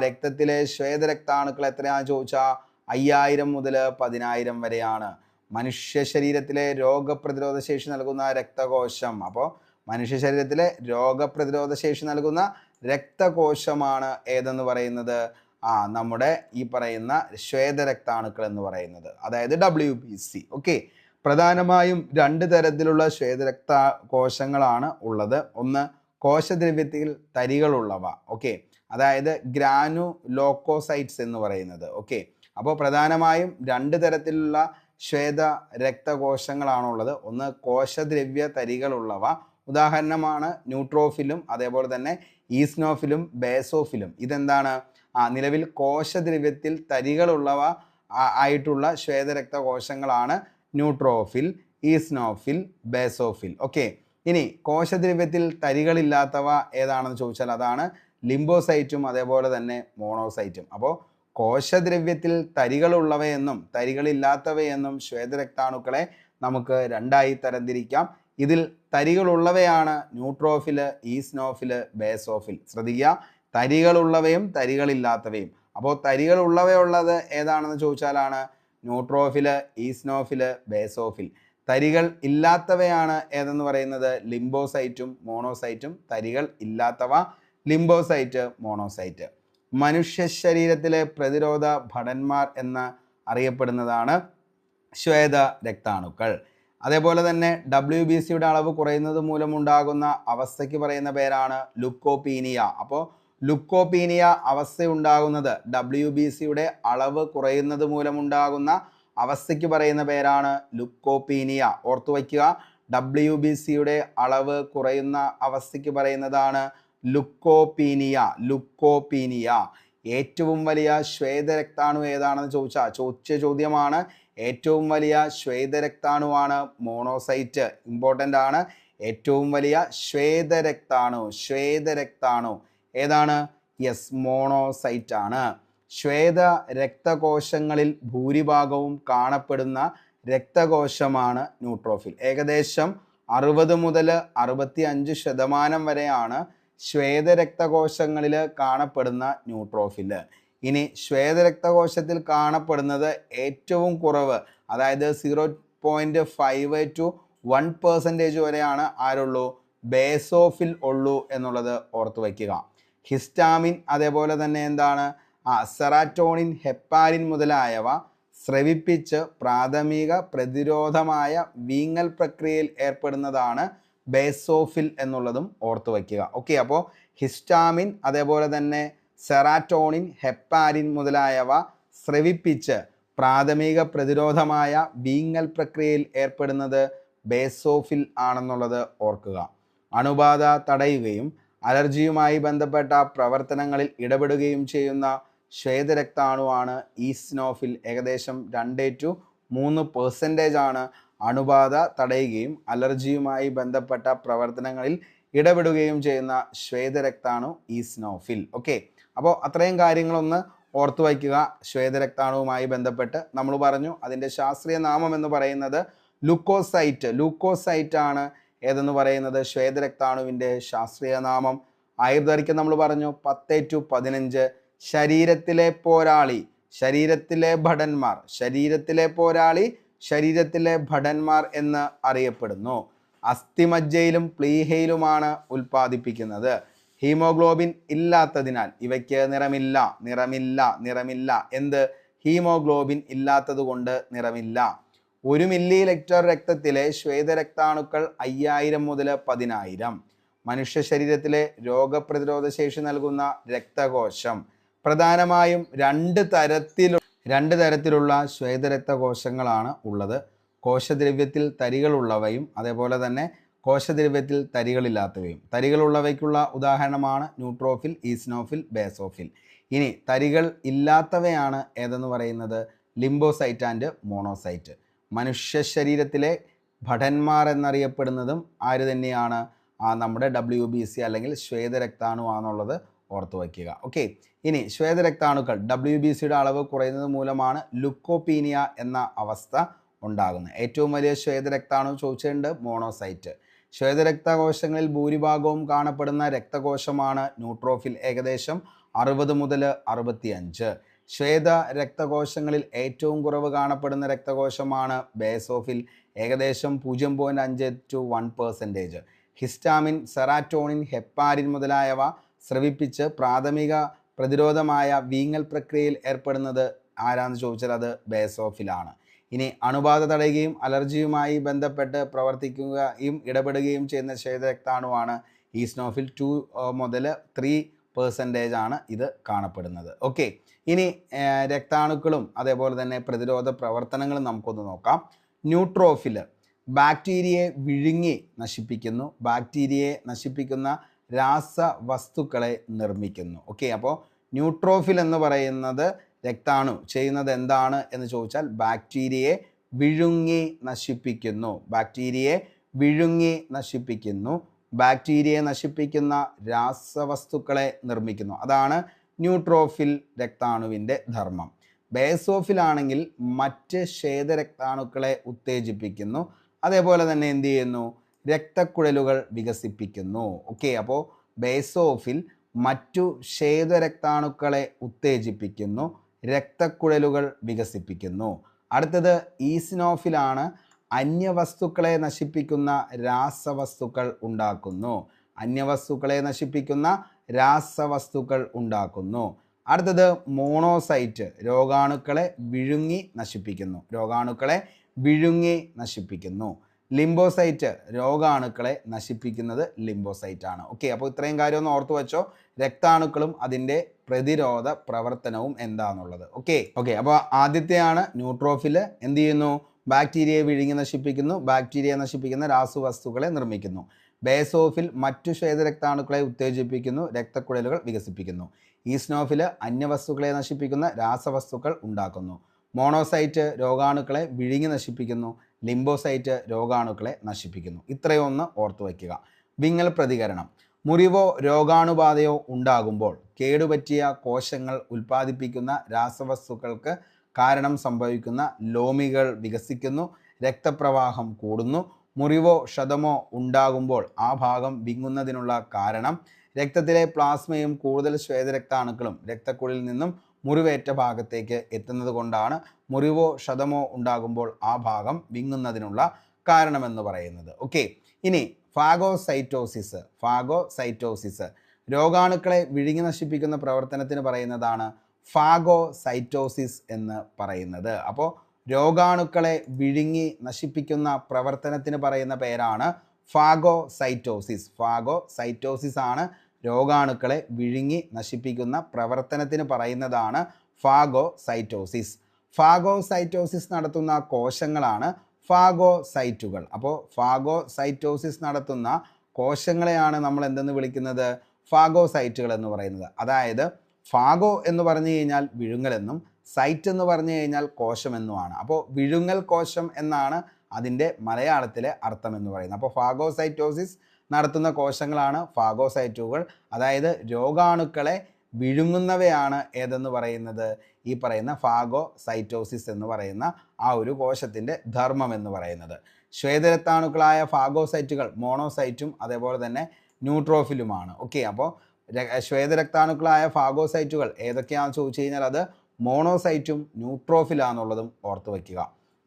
രക്തത്തിലെ ശ്വേതരക്താണുക്കൾ എത്രയാണെന്ന് ചോദിച്ചാൽ 5000 മുതൽ 10000 വരെയാണ്. മനുഷ്യ ശരീരത്തിലെ രോഗപ്രതിരോധ ശേഷി നൽകുന്ന രക്തകോശം. അപ്പോൾ മനുഷ്യ ശരീരത്തിലെ രോഗപ്രതിരോധ ശേഷി നൽകുന്ന രക്തകോശമാണ് ഏതെന്ന് പറയുന്നത്? നമ്മുടെ ഈ പറയുന്ന ശ്വേതരക്താണുക്കൾ എന്ന് പറയുന്നത്, അതായത് WBC. ഓക്കെ, പ്രധാനമായും 2 തരത്തിലുള്ള ശ്വേതരക്തകോശങ്ങളാണ് ഉള്ളത്. ഒന്ന് കോശദ്രവ്യത്തിൽ തരികളുള്ളവ, ഓക്കെ, അതായത് ഗ്രാനുലോക്കോസൈറ്റ്സ് എന്ന് പറയുന്നത്. ഓക്കെ, അപ്പോൾ പ്രധാനമായും 2 തരത്തിലുള്ള ശ്വേത രക്തകോശങ്ങളാണുള്ളത്. ഒന്ന് കോശദ്രവ്യ തരികളുള്ളവ, ഉദാഹരണമാണ് ന്യൂട്രോഫിലും അതേപോലെ തന്നെ ഈസ്നോഫിലും ബേസോഫിലും. ഇതെന്താണ്? നിലവിൽ കോശദ്രവ്യത്തിൽ തരികളുള്ളവ ആയിട്ടുള്ള ശ്വേതരക്തകോശങ്ങളാണ് ന്യൂട്രോഫിൽ, ഈസ്നോഫിൽ, ബേസോഫിൽ. ഓക്കെ, ഇനി കോശദ്രവ്യത്തിൽ തരികളില്ലാത്തവ ഏതാണെന്ന് ചോദിച്ചാൽ അതാണ് ലിംബോസൈറ്റും അതേപോലെ തന്നെ മോണോസൈറ്റും. അപ്പോൾ കോശദ്രവ്യത്തിൽ തരികളുള്ളവയെന്നും തരികളില്ലാത്തവയെന്നും ശ്വേതരക്താണുക്കളെ നമുക്ക് 2ആയി തരംതിരിക്കാം. ഇതിൽ തരികളുള്ളവയാണ് ന്യൂട്രോഫില്, ഈസ്നോഫില്, ബേസോഫിൽ. ശ്രദ്ധിക്കുക, തരികളുള്ളവയും തരികളില്ലാത്തവയും. അപ്പോൾ തരികളുള്ളവയുള്ളത് ഏതാണെന്ന് ചോദിച്ചാലാണ് ന്യൂട്രോഫില്, ഈസ്നോഫില്, ബേസോഫിൽ. തരികൾ ഇല്ലാത്തവയാണ് ഏതെന്ന് പറയുന്നത് ലിംബോസൈറ്റും മോണോസൈറ്റും. തരികൾ ഇല്ലാത്തവ ലിംബോസൈറ്റ്, മോണോസൈറ്റ്. മനുഷ്യ ശരീരത്തിലെ പ്രതിരോധ ഭടന്മാർ എന്ന് അറിയപ്പെടുന്നതാണ് ശ്വേത രക്താണുക്കൾ. അതേപോലെ തന്നെ WBCയുടെ അളവ് കുറയുന്നത് മൂലമുണ്ടാകുന്ന അവസ്ഥയ്ക്ക് പറയുന്ന പേരാണ് ലുക്കോപീനിയ. അപ്പോൾ ലുക്കോപീനിയ അവസ്ഥയുണ്ടാകുന്നത് WBCയുടെ അളവ് കുറയുന്നത് മൂലമുണ്ടാകുന്ന അവസ്ഥയ്ക്ക് പറയുന്ന പേരാണ് ലുക്കോപീനിയ. ഓർത്തു വയ്ക്കുക, WBCയുടെ അളവ് കുറയുന്ന അവസ്ഥയ്ക്ക് പറയുന്നതാണ് ലുക്കോപീനിയ. ലുക്കോപീനിയ. ഏറ്റവും വലിയ ശ്വേതരക്താണു ഏതാണെന്ന് ചോദിച്ച ചോദ്യമാണ്. ഏറ്റവും വലിയ ശ്വേതരക്താണുവാണ് മോണോസൈറ്റ്. ഇമ്പോർട്ടൻ്റ് ആണ്. ഏറ്റവും വലിയ ശ്വേതരക്താണു ഏതാണ്? യെസ്, മോണോസൈറ്റ് ആണ്. ശ്വേത രക്തകോശങ്ങളിൽ ഭൂരിഭാഗവും കാണപ്പെടുന്ന രക്തകോശമാണ് ന്യൂട്രോഫിൽ. ഏകദേശം 60 മുതൽ 65% വരെയാണ് ശ്വേതരക്തകോശങ്ങളിൽ കാണപ്പെടുന്ന ന്യൂട്രോഫിൽ. ഇനി ശ്വേതരക്തകോശത്തിൽ കാണപ്പെടുന്നത് ഏറ്റവും കുറവ്, അതായത് 0.5 to 1% വരെയാണ് ആരുള്ളൂ? ബേസോഫിൽ ഉള്ളൂ എന്നുള്ളത് ഓർത്തു വയ്ക്കുക. ഹിസ്റ്റാമിൻ, അതേപോലെ തന്നെ എന്താണ്, സെറാറ്റോണിൻ, ഹെപ്പാരിൻ മുതലായവ സ്രവിപ്പിച്ച് പ്രാഥമിക പ്രതിരോധമായ വീങ്ങൽ പ്രക്രിയയിൽ ഏർപ്പെടുന്നതാണ് ബേസോഫിൽ എന്നുള്ളതും ഓർത്തു വയ്ക്കുക. ഓക്കെ, അപ്പോൾ ഹിസ്റ്റാമിൻ, അതേപോലെ തന്നെ സെറാറ്റോണിൻ, ഹെപ്പാരിൻ മുതലായവ സ്രവിപ്പിച്ച് പ്രാഥമിക പ്രതിരോധമായ വീങ്ങൽ പ്രക്രിയയിൽ ഏർപ്പെടുന്നത് ബേസോഫിൽ ആണെന്നുള്ളത് ഓർക്കുക. അണുബാധ തടയുകയും അലർജിയുമായി ബന്ധപ്പെട്ട പ്രവർത്തനങ്ങളിൽ ഇടപെടുകയും ചെയ്യുന്ന ശ്വേതരക്താണുവാണ് ഈസ്നോഫിൽ. ഏകദേശം 2-3% ആണ് അണുബാധ തടയുകയും അലർജിയുമായി ബന്ധപ്പെട്ട പ്രവർത്തനങ്ങളിൽ ഇടപെടുകയും ചെയ്യുന്ന ശ്വേതരക്താണു ഈസ്നോഫിൽ. ഓക്കെ, അപ്പോൾ അത്രയും കാര്യങ്ങളൊന്ന് ഓർത്തു വയ്ക്കുക. ശ്വേതരക്താണുവുമായി ബന്ധപ്പെട്ട് നമ്മൾ പറഞ്ഞു, അതിൻ്റെ ശാസ്ത്രീയ നാമം എന്ന് പറയുന്നത് ലുക്കോസൈറ്റ്. ലുക്കോസൈറ്റ് ആണ് ഏതെന്ന് പറയുന്നത് ശ്വേതരക്താണുവിൻ്റെ ശാസ്ത്രീയ നാമം. ആയുർദൈർഘ്യം നമ്മൾ പറഞ്ഞു 10 to 15. ശരീരത്തിലെ പോരാളി, ശരീരത്തിലെ ഭടന്മാർ, ശരീരത്തിലെ പോരാളി, ശരീരത്തിലെ ഭടന്മാർ എന്ന് അറിയപ്പെടുന്നു. അസ്ഥിമജ്ജയിലും പ്ലീഹയിലുമാണ് ഉൽപ്പാദിപ്പിക്കുന്നത്. ഹീമോഗ്ലോബിൻ ഇല്ലാത്തതിനാൽ ഇവയ്ക്ക് നിറമില്ല. എന്ത്? ഹീമോഗ്ലോബിൻ ഇല്ലാത്തത് കൊണ്ട് നിറമില്ല. 1 മില്ലി ലിറ്റർ രക്തത്തിലെ ശ്വേതരക്താണുക്കൾ 5000 മുതൽ 10000. മനുഷ്യ ശരീരത്തിലെ രോഗപ്രതിരോധ ശേഷി നൽകുന്ന രക്തകോശം. പ്രധാനമായും രണ്ട് തരത്തിലുള്ള ശ്വേതരക്തകോശങ്ങളാണ് ഉള്ളത്. കോശദ്രവ്യത്തിൽ തരികളുള്ളവയും അതേപോലെ തന്നെ കോശദ്രവ്യത്തിൽ തരികളില്ലാത്തവയും. തരികളുള്ളവയ്ക്കുള്ള ഉദാഹരണമാണ് ന്യൂട്രോഫിൽ, ഈസ്നോഫിൽ, ബേസോഫിൽ. ഇനി തരികൾ ഇല്ലാത്തവയാണ് ഏതെന്ന് പറയുന്നത് ലിംബോസൈറ്റ് ആൻഡ് മോണോസൈറ്റ്. മനുഷ്യ ശരീരത്തിലെ ഭടന്മാർ എന്നറിയപ്പെടുന്നതും ആര് തന്നെയാണ്? നമ്മുടെ WBC അല്ലെങ്കിൽ ശ്വേതരക്താണുവാണെന്നുള്ളത് ഓർത്തു വയ്ക്കുക. ഓക്കെ, ഇനി ശ്വേതരക്താണുക്കൾ WBCയുടെ അളവ് കുറയുന്നത് മൂലമാണ് ലുക്കോപീനിയ എന്ന അവസ്ഥ ഉണ്ടാകുന്നത്. ഏറ്റവും വലിയ ശ്വേതരക്താണു ചോദിച്ചിട്ടുണ്ട് മോണോസൈറ്റ്. ശ്വേതരക്തകോശങ്ങളിൽ ഭൂരിഭാഗവും കാണപ്പെടുന്ന രക്തകോശമാണ് ന്യൂട്രോഫിൽ. ഏകദേശം 60 മുതൽ 65. ശ്വേത രക്തകോശങ്ങളിൽ ഏറ്റവും കുറവ് കാണപ്പെടുന്ന രക്തകോശമാണ് ബേസോഫിൽ. ഏകദേശം 0.5 to 1%. ഹിസ്റ്റാമിൻ, സെറാറ്റോണിൻ, ഹെപ്പാരിൻ മുതലായവ സ്രവിപ്പിച്ച് പ്രാഥമിക പ്രതിരോധമായ വീങ്ങൽ പ്രക്രിയയിൽ ഏർപ്പെടുന്നത് ആരാന്ന് ചോദിച്ചാൽ അത് ബേസോഫിലാണ്. ഇനി അണുബാധ തടയുകയും അലർജിയുമായി ബന്ധപ്പെട്ട് പ്രവർത്തിക്കുകയും ഇടപെടുകയും ചെയ്യുന്ന ശ്വേതരക്താണുവാണ് ഈസ്നോഫിൽ. 2 മുതൽ 3% ആണ് ഇത് കാണപ്പെടുന്നത്. ഓക്കെ, ഇനി രക്താണുക്കളും അതേപോലെ തന്നെ പ്രതിരോധ പ്രവർത്തനങ്ങളും നമുക്കൊന്ന് നോക്കാം. ന്യൂട്രോഫിൽ ബാക്ടീരിയയെ വിഴുങ്ങി നശിപ്പിക്കുന്നു. ബാക്ടീരിയയെ നശിപ്പിക്കുന്ന രാസവസ്തുക്കളെ നിർമ്മിക്കുന്നു. ഓക്കെ, അപ്പോൾ ന്യൂട്രോഫിൽ എന്ന് പറയുന്നത് രക്താണു ചെയ്യുന്നത് എന്താണ് എന്ന് ചോദിച്ചാൽ ബാക്ടീരിയയെ വിഴുങ്ങി നശിപ്പിക്കുന്നു. ബാക്ടീരിയയെ നശിപ്പിക്കുന്ന രാസവസ്തുക്കളെ നിർമ്മിക്കുന്നു. അതാണ് ന്യൂട്രോഫിൽ രക്താണുവിൻ്റെ ധർമ്മം. ബേസോഫിലാണെങ്കിൽ മറ്റ് ശ്വേതരക്താണുക്കളെ ഉത്തേജിപ്പിക്കുന്നു. അതേപോലെ തന്നെ എന്ത് ചെയ്യുന്നു? രക്തക്കുഴലുകൾ വികസിപ്പിക്കുന്നു. ഓക്കെ, അപ്പോൾ ബേസോഫിൽ മറ്റു ശ്വേതരക്താണുക്കളെ ഉത്തേജിപ്പിക്കുന്നു, രക്തക്കുഴലുകൾ വികസിപ്പിക്കുന്നു. അടുത്തത് ഈസ്നോഫിലാണ്. അന്യവസ്തുക്കളെ നശിപ്പിക്കുന്ന രാസവസ്തുക്കൾ ഉണ്ടാക്കുന്നു. അടുത്തത് മോണോസൈറ്റ്, രോഗാണുക്കളെ വിഴുങ്ങി നശിപ്പിക്കുന്നു. ലിംബോസൈറ്റ് രോഗാണുക്കളെ നശിപ്പിക്കുന്നത് ലിംബോസൈറ്റ് ആണ്. ഓക്കെ, അപ്പോൾ ഇത്രയും കാര്യം ഒന്ന് ഓർത്തു വെച്ചോ. രക്താണുക്കളും അതിൻ്റെ പ്രതിരോധ പ്രവർത്തനവും എന്താണെന്നുള്ളത്. ഓക്കെ, അപ്പോൾ ആദ്യത്തെയാണ് ന്യൂട്രോഫില്. എന്ത് ചെയ്യുന്നു? ബാക്ടീരിയയെ വിഴുങ്ങി നശിപ്പിക്കുന്നു. ബാക്ടീരിയ നശിപ്പിക്കുന്ന രാസവസ്തുക്കളെ നിർമ്മിക്കുന്നു. ബേസോഫിൽ മറ്റു ശ്വേതരക്താണുക്കളെ ഉത്തേജിപ്പിക്കുന്നു, രക്തക്കുഴലുകൾ വികസിപ്പിക്കുന്നു. ഈസ്നോഫിൽ അന്യവസ്തുക്കളെ നശിപ്പിക്കുന്ന രാസവസ്തുക്കൾ ഉണ്ടാക്കുന്നു. മോണോസൈറ്റ് രോഗാണുക്കളെ വിഴുങ്ങി നശിപ്പിക്കുന്നു. ലിംബോസൈറ്റ് രോഗാണുക്കളെ നശിപ്പിക്കുന്നു. ഇത്രയൊന്ന് ഓർത്തു വയ്ക്കുക. വിങ്ങൽ പ്രതികരണം. മുറിവോ രോഗാണുബാധയോ ഉണ്ടാകുമ്പോൾ കേടുപറ്റിയ കോശങ്ങൾ ഉൽപ്പാദിപ്പിക്കുന്ന രാസവസ്തുക്കൾക്ക് കാരണം സംഭവിക്കുന്ന ലോമികൾ വികസിക്കുന്നു, രക്തപ്രവാഹം കൂടുന്നു. മുറിവോ ക്ഷതമോ ഉണ്ടാകുമ്പോൾ ആ ഭാഗം വിങ്ങുന്നതിനുള്ള കാരണം രക്തത്തിലെ പ്ലാസ്മയും കൂടുതൽ ശ്വേതരക്താണുക്കളും രക്തക്കുഴലിൽ നിന്നും മുറിവേറ്റ ഭാഗത്തേക്ക് എത്തുന്നത് കൊണ്ടാണ് മുറിവോ ക്ഷതമോ ഉണ്ടാകുമ്പോൾ ആ ഭാഗം വിങ്ങുന്നതിനുള്ള കാരണമെന്ന് പറയുന്നത്. ഓക്കെ, ഇനി ഫാഗോസൈറ്റോസിസ് രോഗാണുക്കളെ വിഴുങ്ങി നശിപ്പിക്കുന്ന പ്രവർത്തനത്തിന് പറയുന്നതാണ് ഫാഗോസൈറ്റോസിസ് എന്ന് പറയുന്നത്. അപ്പോൾ രോഗാണുക്കളെ വിഴുങ്ങി നശിപ്പിക്കുന്ന പ്രവർത്തനത്തിന് പറയുന്ന പേരാണ് ഫാഗോസൈറ്റോസിസ് ആണ് രോഗാണുക്കളെ വിഴുങ്ങി നശിപ്പിക്കുന്ന പ്രവർത്തനത്തിന് പറയുന്നതാണ് ഫാഗോസൈറ്റോസിസ് നടത്തുന്ന കോശങ്ങളാണ് ഫാഗോസൈറ്റുകൾ. അപ്പോൾ ഫാഗോസൈറ്റോസിസ് നടത്തുന്ന കോശങ്ങളെയാണ് നമ്മൾ എന്തെന്ന് വിളിക്കുന്നത്? ഫാഗോസൈറ്റുകൾ എന്ന് പറയുന്നത്. അതായത് ഫാഗോ എന്ന് പറഞ്ഞു കഴിഞ്ഞാൽ വിഴുങ്ങലെന്നും സൈറ്റ് എന്ന് പറഞ്ഞു കഴിഞ്ഞാൽ കോശമെന്നുമാണ്. അപ്പോൾ വിഴുങ്ങൽ കോശം എന്നാണ് അതിൻ്റെ മലയാളത്തിലെ അർത്ഥം എന്ന് പറയുന്നത്. അപ്പോൾ ഫാഗോസൈറ്റോസിസ് നടത്തുന്ന കോശങ്ങളാണ് ഫാഗോസൈറ്റുകൾ. അതായത് രോഗാണുക്കളെ വിഴുങ്ങുന്നവയാണ് ഏതെന്ന് പറയുന്നത്? ഈ പറയുന്ന ഫാഗോസൈറ്റോസിസ് എന്ന് പറയുന്ന ആ ഒരു കോശത്തിൻ്റെ ധർമ്മം എന്ന് പറയുന്നത്. ശ്വേതരക്താണുക്കളായ ഫാഗോസൈറ്റുകൾ മോണോസൈറ്റും അതേപോലെ തന്നെ ന്യൂട്രോഫിലുമാണ്. ഓക്കെ, അപ്പോൾ ശ്വേതരക്താണുക്കളായ ഫാഗോസൈറ്റുകൾ ഏതൊക്കെയാണെന്ന് ചോദിച്ചു കഴിഞ്ഞാൽ അത് മോണോസൈറ്റും ന്യൂട്രോഫിലാണെന്നുള്ളതും ഓർത്തു വയ്ക്കുക.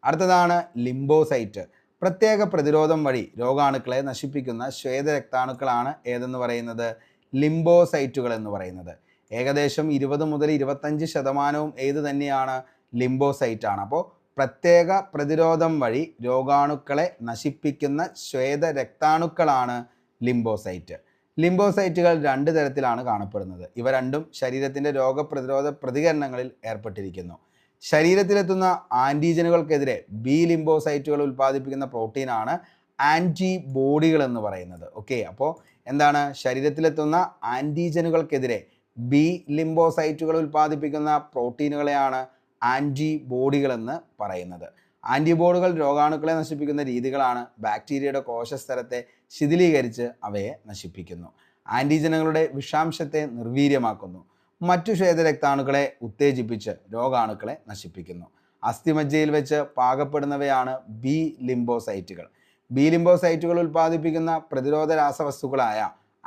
അടുത്തതാണ് ലിംബോസൈറ്റ്. പ്രത്യേക പ്രതിരോധം വഴി രോഗാണുക്കളെ നശിപ്പിക്കുന്ന ശ്വേതരക്താണുക്കളാണ് ഏതെന്ന് പറയുന്നത്? ലിംബോസൈറ്റുകൾ എന്ന് പറയുന്നത്. ഏകദേശം 20 മുതൽ 25% ഏത് തന്നെയാണ്? ലിംബോസൈറ്റ് ആണ്. അപ്പോൾ പ്രത്യേക പ്രതിരോധം വഴി രോഗാണുക്കളെ നശിപ്പിക്കുന്ന ശ്വേതരക്താണുക്കളാണ് ലിംബോസൈറ്റ്. ലിംബോസൈറ്റുകൾ 2 തരത്തിലാണ് കാണപ്പെടുന്നത്. ഇവ രണ്ടും ശരീരത്തിൻ്റെ രോഗപ്രതിരോധ പ്രതികരണങ്ങളിൽ ഏർപ്പെട്ടിരിക്കുന്നു. ശരീരത്തിലെത്തുന്ന ആൻറ്റിജനുകൾക്കെതിരെ ബി ലിംബോസൈറ്റുകൾ ഉൽപ്പാദിപ്പിക്കുന്ന പ്രോട്ടീനാണ് ആൻറ്റിബോഡികൾ എന്ന് പറയുന്നത്. ഓക്കെ, അപ്പോൾ എന്താണ്? ശരീരത്തിലെത്തുന്ന ആൻറ്റിജനുകൾക്കെതിരെ ബി ലിംബോസൈറ്റുകൾ ഉൽപ്പാദിപ്പിക്കുന്ന പ്രോട്ടീനുകളെയാണ് ആൻറ്റിബോഡികൾ എന്ന് പറയുന്നത്. ആൻറ്റിബോഡികൾ രോഗാണുക്കളെ നശിപ്പിക്കുന്ന രീതികളാണ് ബാക്ടീരിയയുടെ കോശസ്ഥലത്തെ ശിഥിലീകരിച്ച് അവയെ നശിപ്പിക്കുന്നു. ആൻറ്റിജനുകളുടെ വിഷാംശത്തെ നിർവീര്യമാക്കുന്നു. മറ്റു ശ്വേതരക്താണുക്കളെ ഉത്തേജിപ്പിച്ച് രോഗാണുക്കളെ നശിപ്പിക്കുന്നു. അസ്ഥിമജ്ജയിൽ വെച്ച് പാകപ്പെടുന്നവയാണ് ബി ലിംബോസൈറ്റുകൾ. ബി ലിംബോസൈറ്റുകൾ ഉൽപ്പാദിപ്പിക്കുന്ന പ്രതിരോധ രാസവസ്തുക്കളായ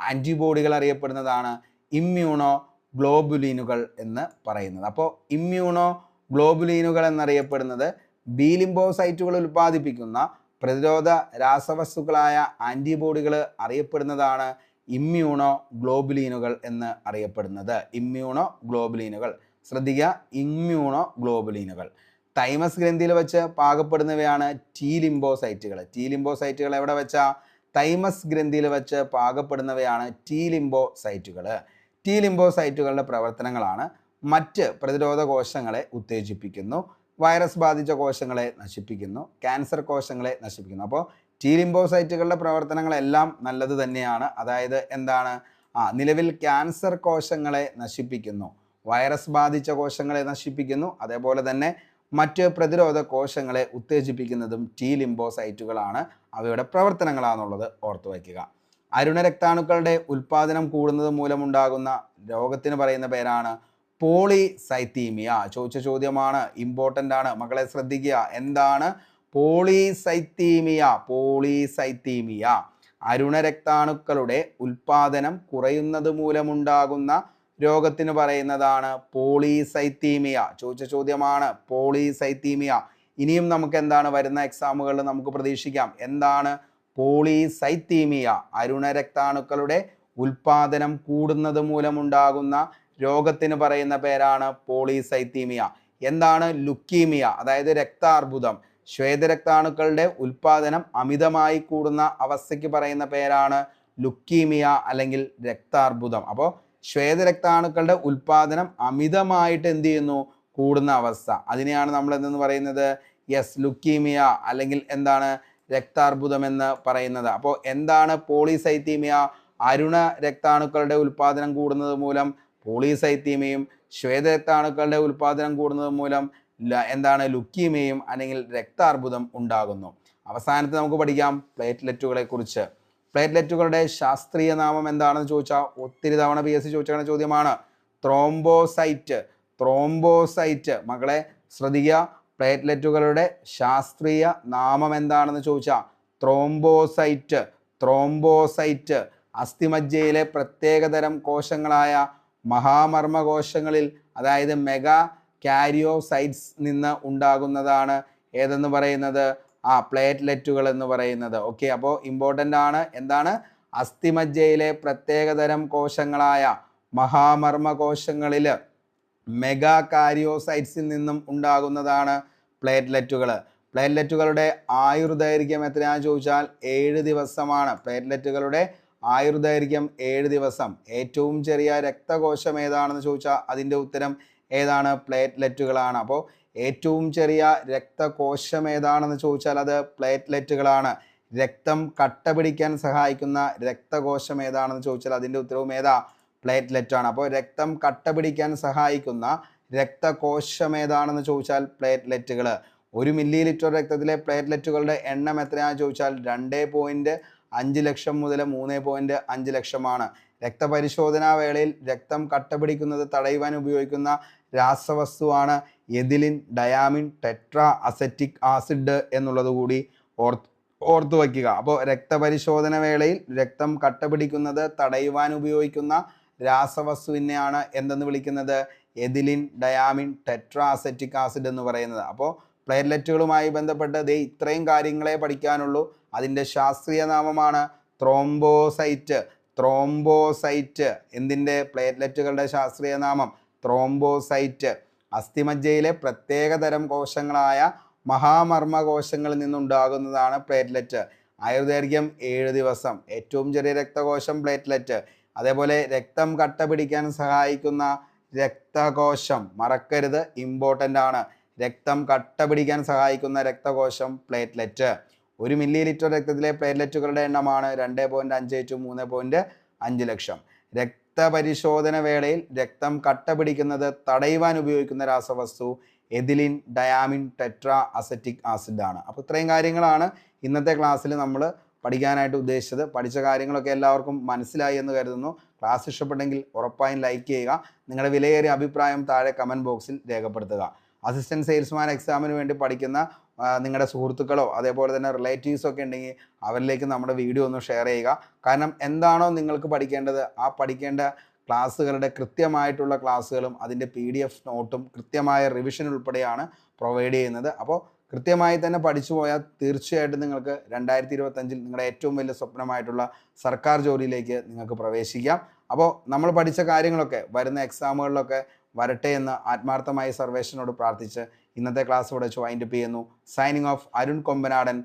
ആൻറ്റിബോഡികൾ അറിയപ്പെടുന്നതാണ് ഇമ്മ്യൂണോ ഗ്ലോബുലിനുകൾ എന്ന് പറയുന്നത്. അപ്പോൾ ഇമ്മ്യൂണോ ഗ്ലോബുലിനുകൾ എന്നറിയപ്പെടുന്നത് ബി ലിംബോസൈറ്റുകൾ ഉൽപ്പാദിപ്പിക്കുന്ന പ്രതിരോധ രാസവസ്തുക്കളായ ആൻറ്റിബോഡികൾ അറിയപ്പെടുന്നതാണ് ഇമ്മ്യൂണോ ഗ്ലോബുലിനുകൾ എന്ന് അറിയപ്പെടുന്നത്. ഇമ്മ്യൂണോ ഗ്ലോബുലിനുകൾ ശ്രദ്ധിക്കുക, ഇമ്മ്യൂണോ ഗ്ലോബുലിനുകൾ. തൈമസ് ഗ്രന്ഥിയിൽ വെച്ച് പാകപ്പെടുന്നവയാണ് ടി ലിംബോസൈറ്റുകൾ. ടി ലിംബോസൈറ്റുകൾ എവിടെ വെച്ചാൽ? തൈമസ് ഗ്രന്ഥിയിൽ വെച്ച് പാകപ്പെടുന്നവയാണ് ടി ലിംബോസൈറ്റുകൾ. ടി ലിംബോസൈറ്റുകളുടെ പ്രവർത്തനങ്ങളാണ് മറ്റ് പ്രതിരോധ കോശങ്ങളെ ഉത്തേജിപ്പിക്കുന്നു, വൈറസ് ബാധിച്ച കോശങ്ങളെ നശിപ്പിക്കുന്നു, ക്യാൻസർ കോശങ്ങളെ നശിപ്പിക്കുന്നു. അപ്പോൾ ടി ലിംബോസൈറ്റുകളുടെ പ്രവർത്തനങ്ങളെല്ലാം നല്ലത് തന്നെയാണ്. അതായത് എന്താണ്? നിലവിൽ ക്യാൻസർ കോശങ്ങളെ നശിപ്പിക്കുന്നു, വൈറസ് ബാധിച്ച കോശങ്ങളെ നശിപ്പിക്കുന്നു, അതേപോലെ തന്നെ മറ്റ് പ്രതിരോധ കോശങ്ങളെ ഉത്തേജിപ്പിക്കുന്നതും ടി ലിംബോസൈറ്റുകളാണ്. അവയുടെ പ്രവർത്തനങ്ങളാണെന്നുള്ളത് ഓർത്തു വയ്ക്കുക. അരുണരക്താണുക്കളുടെ ഉൽപ്പാദനം കൂടുന്നത് മൂലമുണ്ടാകുന്ന രോഗത്തിന് പറയുന്ന പേരാണ് പോളിസൈത്തീമിയ. ചോദിച്ച ചോദ്യമാണ്, ഇമ്പോർട്ടൻ്റ് ആണ് മക്കളെ, ശ്രദ്ധിക്കുക. എന്താണ് പോളിസൈത്തീമിയ? അരുണരക്താണുക്കളുടെ ഉൽപ്പാദനം കുറയുന്നത് മൂലമുണ്ടാകുന്ന രോഗത്തിന് പറയുന്നതാണ് പോളിസൈത്തീമിയ. ചോദിച്ച ചോദ്യമാണ് പോളിസൈത്തീമിയ. ഇനിയും നമുക്ക് എന്താണ് വരുന്ന എക്സാമുകളിൽ നമുക്ക് പ്രതീക്ഷിക്കാം? എന്താണ് പോളിസൈത്തീമിയ? അരുണരക്താണുക്കളുടെ ഉൽപ്പാദനം കൂടുന്നത് മൂലമുണ്ടാകുന്ന രോഗത്തിന് പറയുന്ന പേരാണ് പോളിസൈത്തീമിയ. എന്താണ് ലുക്കീമിയ? അതായത് രക്താർബുദം. ശ്വേതരക്താണുക്കളുടെ ഉൽപാദനം അമിതമായി കൂടുന്ന അവസ്ഥയ്ക്ക് പറയുന്ന പേരാണ് ലുക്കീമിയ അല്ലെങ്കിൽ രക്താർബുദം. അപ്പോൾ ശ്വേതരക്താണുക്കളുടെ ഉൽപാദനം അമിതമായിട്ട് എന്ത് ചെയ്യുന്നു, കൂടുന്ന അവസ്ഥ, അതിനെയാണ് നമ്മൾ എന്തെന്ന് പറയുന്നത്, ലുക്കീമിയ അല്ലെങ്കിൽ എന്താണ്, രക്താർബുദം എന്ന് പറയുന്നത്. അപ്പോൾ എന്താണ് പോളിസൈത്തീമിയ? അരുണ രക്താണുക്കളുടെ ഉൽപാദനം കൂടുന്നത് മൂലം പോളിസൈത്തീമിയയും ശ്വേതരക്താണുക്കളുടെ ഉൽപാദനം കൂടുന്നത് മൂലം എന്താണ്, ലുക്കീമിയയും അല്ലെങ്കിൽ രക്താർബുദം ഉണ്ടാകുന്നു. അവസാനത്തെ നമുക്ക് പഠിക്കാം പ്ലേറ്റ്ലെറ്റുകളെ കുറിച്ച്. പ്ലേറ്റ്ലെറ്റുകളുടെ ശാസ്ത്രീയ നാമം എന്താണെന്ന് ചോദിച്ചാൽ ഒത്തിരി തവണ PSC ചോദിച്ച ചോദ്യമാണ്. ത്രോംബോസൈറ്റ്. ത്രോംബോസൈറ്റ് മക്കളെ ശ്രദ്ധിക്കുക. പ്ലേറ്റ്ലെറ്റുകളുടെ ശാസ്ത്രീയ നാമം എന്താണെന്ന് ചോദിച്ചാൽ ത്രോംബോസൈറ്റ്. ത്രോംബോസൈറ്റ് അസ്ഥിമജ്ജയിലെ പ്രത്യേകതരം കോശങ്ങളായ മഹാമർമ്മ കോശങ്ങളിൽ, അതായത് മെഗാ കാരിയോസൈറ്റ്സ് നിന്ന് ഉണ്ടാകുന്നതാണ് ഏതെന്ന് പറയുന്നത്, പ്ലേറ്റ്ലെറ്റുകൾ എന്ന് പറയുന്നത്. ഓക്കെ, അപ്പോൾ ഇമ്പോർട്ടൻ്റ് ആണ്. എന്താണ്? അസ്ഥിമജ്ജയിലെ പ്രത്യേകതരം കോശങ്ങളായ മഹാമർമ്മ കോശങ്ങളിൽ മെഗാ കാരിയോസൈറ്റ്സിൽ നിന്നും ഉണ്ടാകുന്നതാണ് പ്ലേറ്റ്ലെറ്റുകൾ. പ്ലേറ്റ്ലെറ്റുകളുടെ ആയുർദൈർഘ്യം എത്രയാണെന്ന് ചോദിച്ചാൽ 7 ദിവസമാണ്. പ്ലേറ്റ്ലെറ്റുകളുടെ ആയുർദൈർഘ്യം 7 ദിവസം. ഏറ്റവും ചെറിയ രക്തകോശം ഏതാണെന്ന് ചോദിച്ചാൽ അതിൻ്റെ ഉത്തരം ഏതാണ്? പ്ലേറ്റ്ലെറ്റുകളാണ്. അപ്പോൾ ഏറ്റവും ചെറിയ രക്തകോശം ഏതാണെന്ന് ചോദിച്ചാൽ അത് പ്ലേറ്റ്ലെറ്റുകളാണ്. രക്തം കട്ട പിടിക്കാൻ സഹായിക്കുന്ന രക്തകോശം ഏതാണെന്ന് ചോദിച്ചാൽ അതിൻ്റെ ഉത്തരവും ഏതാ? പ്ലേറ്റ്ലെറ്റ് ആണ്. അപ്പോൾ രക്തം കട്ട പിടിക്കാൻ സഹായിക്കുന്ന രക്തകോശം ഏതാണെന്ന് ചോദിച്ചാൽ പ്ലേറ്റ്ലെറ്റുകൾ. 1 മില്ലി ലിറ്റർ രക്തത്തിലെ പ്ലേറ്റ്ലെറ്റുകളുടെ എണ്ണം എത്രയാണെന്ന് ചോദിച്ചാൽ 2.5 ലക്ഷം മുതൽ 3.5 ലക്ഷമാണ്. രക്തപരിശോധനാ വേളയിൽ രക്തം കട്ട പിടിക്കുന്നത് തടയുവാൻ ഉപയോഗിക്കുന്ന രാസവസ്തുവാണ് എഥിലിൻ ഡയാമിൻ ടെട്രാ അസറ്റിക് ആസിഡ് എന്നുള്ളത് കൂടി ഓർത്തു വയ്ക്കുക. അപ്പോൾ രക്തപരിശോധന വേളയിൽ രക്തം കട്ട പിടിക്കുന്നത് തടയുവാൻ ഉപയോഗിക്കുന്ന രാസവസ്തുവിനെയാണ് എന്തെന്ന് വിളിക്കുന്നത്? എഥിലിൻ ഡയാമിൻ ടെട്രാ അസറ്റിക് ആസിഡ് എന്ന് പറയുന്നത്. അപ്പോൾ പ്ലേറ്റ്ലെറ്റുകളുമായി ബന്ധപ്പെട്ട് ഇത്രയും കാര്യങ്ങളെ പഠിക്കാനുള്ളൂ. അതിൻ്റെ ശാസ്ത്രീയ നാമമാണ് ത്രോംബോസൈറ്റ്. ത്രോംബോസൈറ്റ് എന്തിൻ്റെ? പ്ലേറ്റ്ലെറ്റുകളുടെ ശാസ്ത്രീയ നാമം ത്രോംബോസൈറ്റ്. അസ്ഥിമജ്ജയിലെ പ്രത്യേകതരം കോശങ്ങളായ മഹാമർമ്മ കോശങ്ങളിൽ നിന്നുണ്ടാകുന്നതാണ് പ്ലേറ്റ്ലെറ്റ്. ആയുർദൈർഘ്യം 7 ദിവസം. ഏറ്റവും ചെറിയ രക്തകോശം പ്ലേറ്റ്ലെറ്റ്. അതേപോലെ രക്തം കട്ട പിടിക്കാൻ സഹായിക്കുന്ന രക്തകോശം, മറക്കരുത്, ഇമ്പോർട്ടൻ്റ് ആണ്. രക്തം കട്ട പിടിക്കാൻ സഹായിക്കുന്ന രക്തകോശം പ്ലേറ്റ്ലെറ്റ്. 1 മില്ലി ലിറ്റർ രക്തത്തിലെ പ്ലേറ്റ്ലെറ്റുകളുടെ എണ്ണമാണ് 2.5 ടു 3.5 ലക്ഷം. രക്തപരിശോധന വേളയിൽ രക്തം കട്ട പിടിക്കുന്നത് തടയുവാൻ ഉപയോഗിക്കുന്ന രാസവസ്തു എഥിലിൻ ഡയാമിൻ ടെട്രാ അസറ്റിക് ആസിഡ് ആണ്. അപ്പോൾ ഇത്രയും കാര്യങ്ങളാണ് ഇന്നത്തെ ക്ലാസ്സിൽ നമ്മൾ പഠിക്കാനായിട്ട് ഉദ്ദേശിച്ചത്. പഠിച്ച കാര്യങ്ങളൊക്കെ എല്ലാവർക്കും മനസ്സിലായി എന്ന് കരുതുന്നു. ക്ലാസ് ഇഷ്ടപ്പെട്ടെങ്കിൽ ഉറപ്പായും ലൈക്ക് ചെയ്യുക. നിങ്ങളുടെ വിലയേറിയ അഭിപ്രായം താഴെ കമൻറ്റ് ബോക്സിൽ രേഖപ്പെടുത്തുക. അസിസ്റ്റൻറ്റ് സെയിൽസ്മാൻ എക്സാമിന് വേണ്ടി പഠിക്കുന്ന നിങ്ങളുടെ സുഹൃത്തുക്കളോ അതേപോലെ തന്നെ റിലേറ്റീവ്സോ ഒക്കെ ഉണ്ടെങ്കിൽ അവരിലേക്ക് നമ്മുടെ വീഡിയോ ഒന്ന് ഷെയർ ചെയ്യുക. കാരണം എന്താണോ നിങ്ങൾക്ക് പഠിക്കേണ്ടത് ആ പഠിക്കേണ്ട ക്ലാസ്സുകളുടെ കൃത്യമായിട്ടുള്ള ക്ലാസ്സുകളും അതിൻ്റെ PDF നോട്ടും കൃത്യമായ റിവിഷൻ ഉൾപ്പെടെയാണ് പ്രൊവൈഡ് ചെയ്യുന്നത്. അപ്പോൾ കൃത്യമായി തന്നെ പഠിച്ചു പോയാൽ തീർച്ചയായിട്ടും നിങ്ങൾക്ക് 2025 നിങ്ങളുടെ ഏറ്റവും വലിയ സ്വപ്നമായിട്ടുള്ള സർക്കാർ ജോലിയിലേക്ക് നിങ്ങൾക്ക് പ്രവേശിക്കാം. അപ്പോൾ നമ്മൾ പഠിച്ച കാര്യങ്ങളൊക്കെ വരുന്ന എക്സാമുകളിലൊക്കെ വരട്ടെ എന്ന് ആത്മാർത്ഥമായി സർവേഷനോട് പ്രാർത്ഥിച്ച് ഇന്നത്തെ ക്ലാസ് ഇവിടെ വൈൻഡപ്പ് ചെയ്യുന്നു. Signing off, Arun Kombanadan.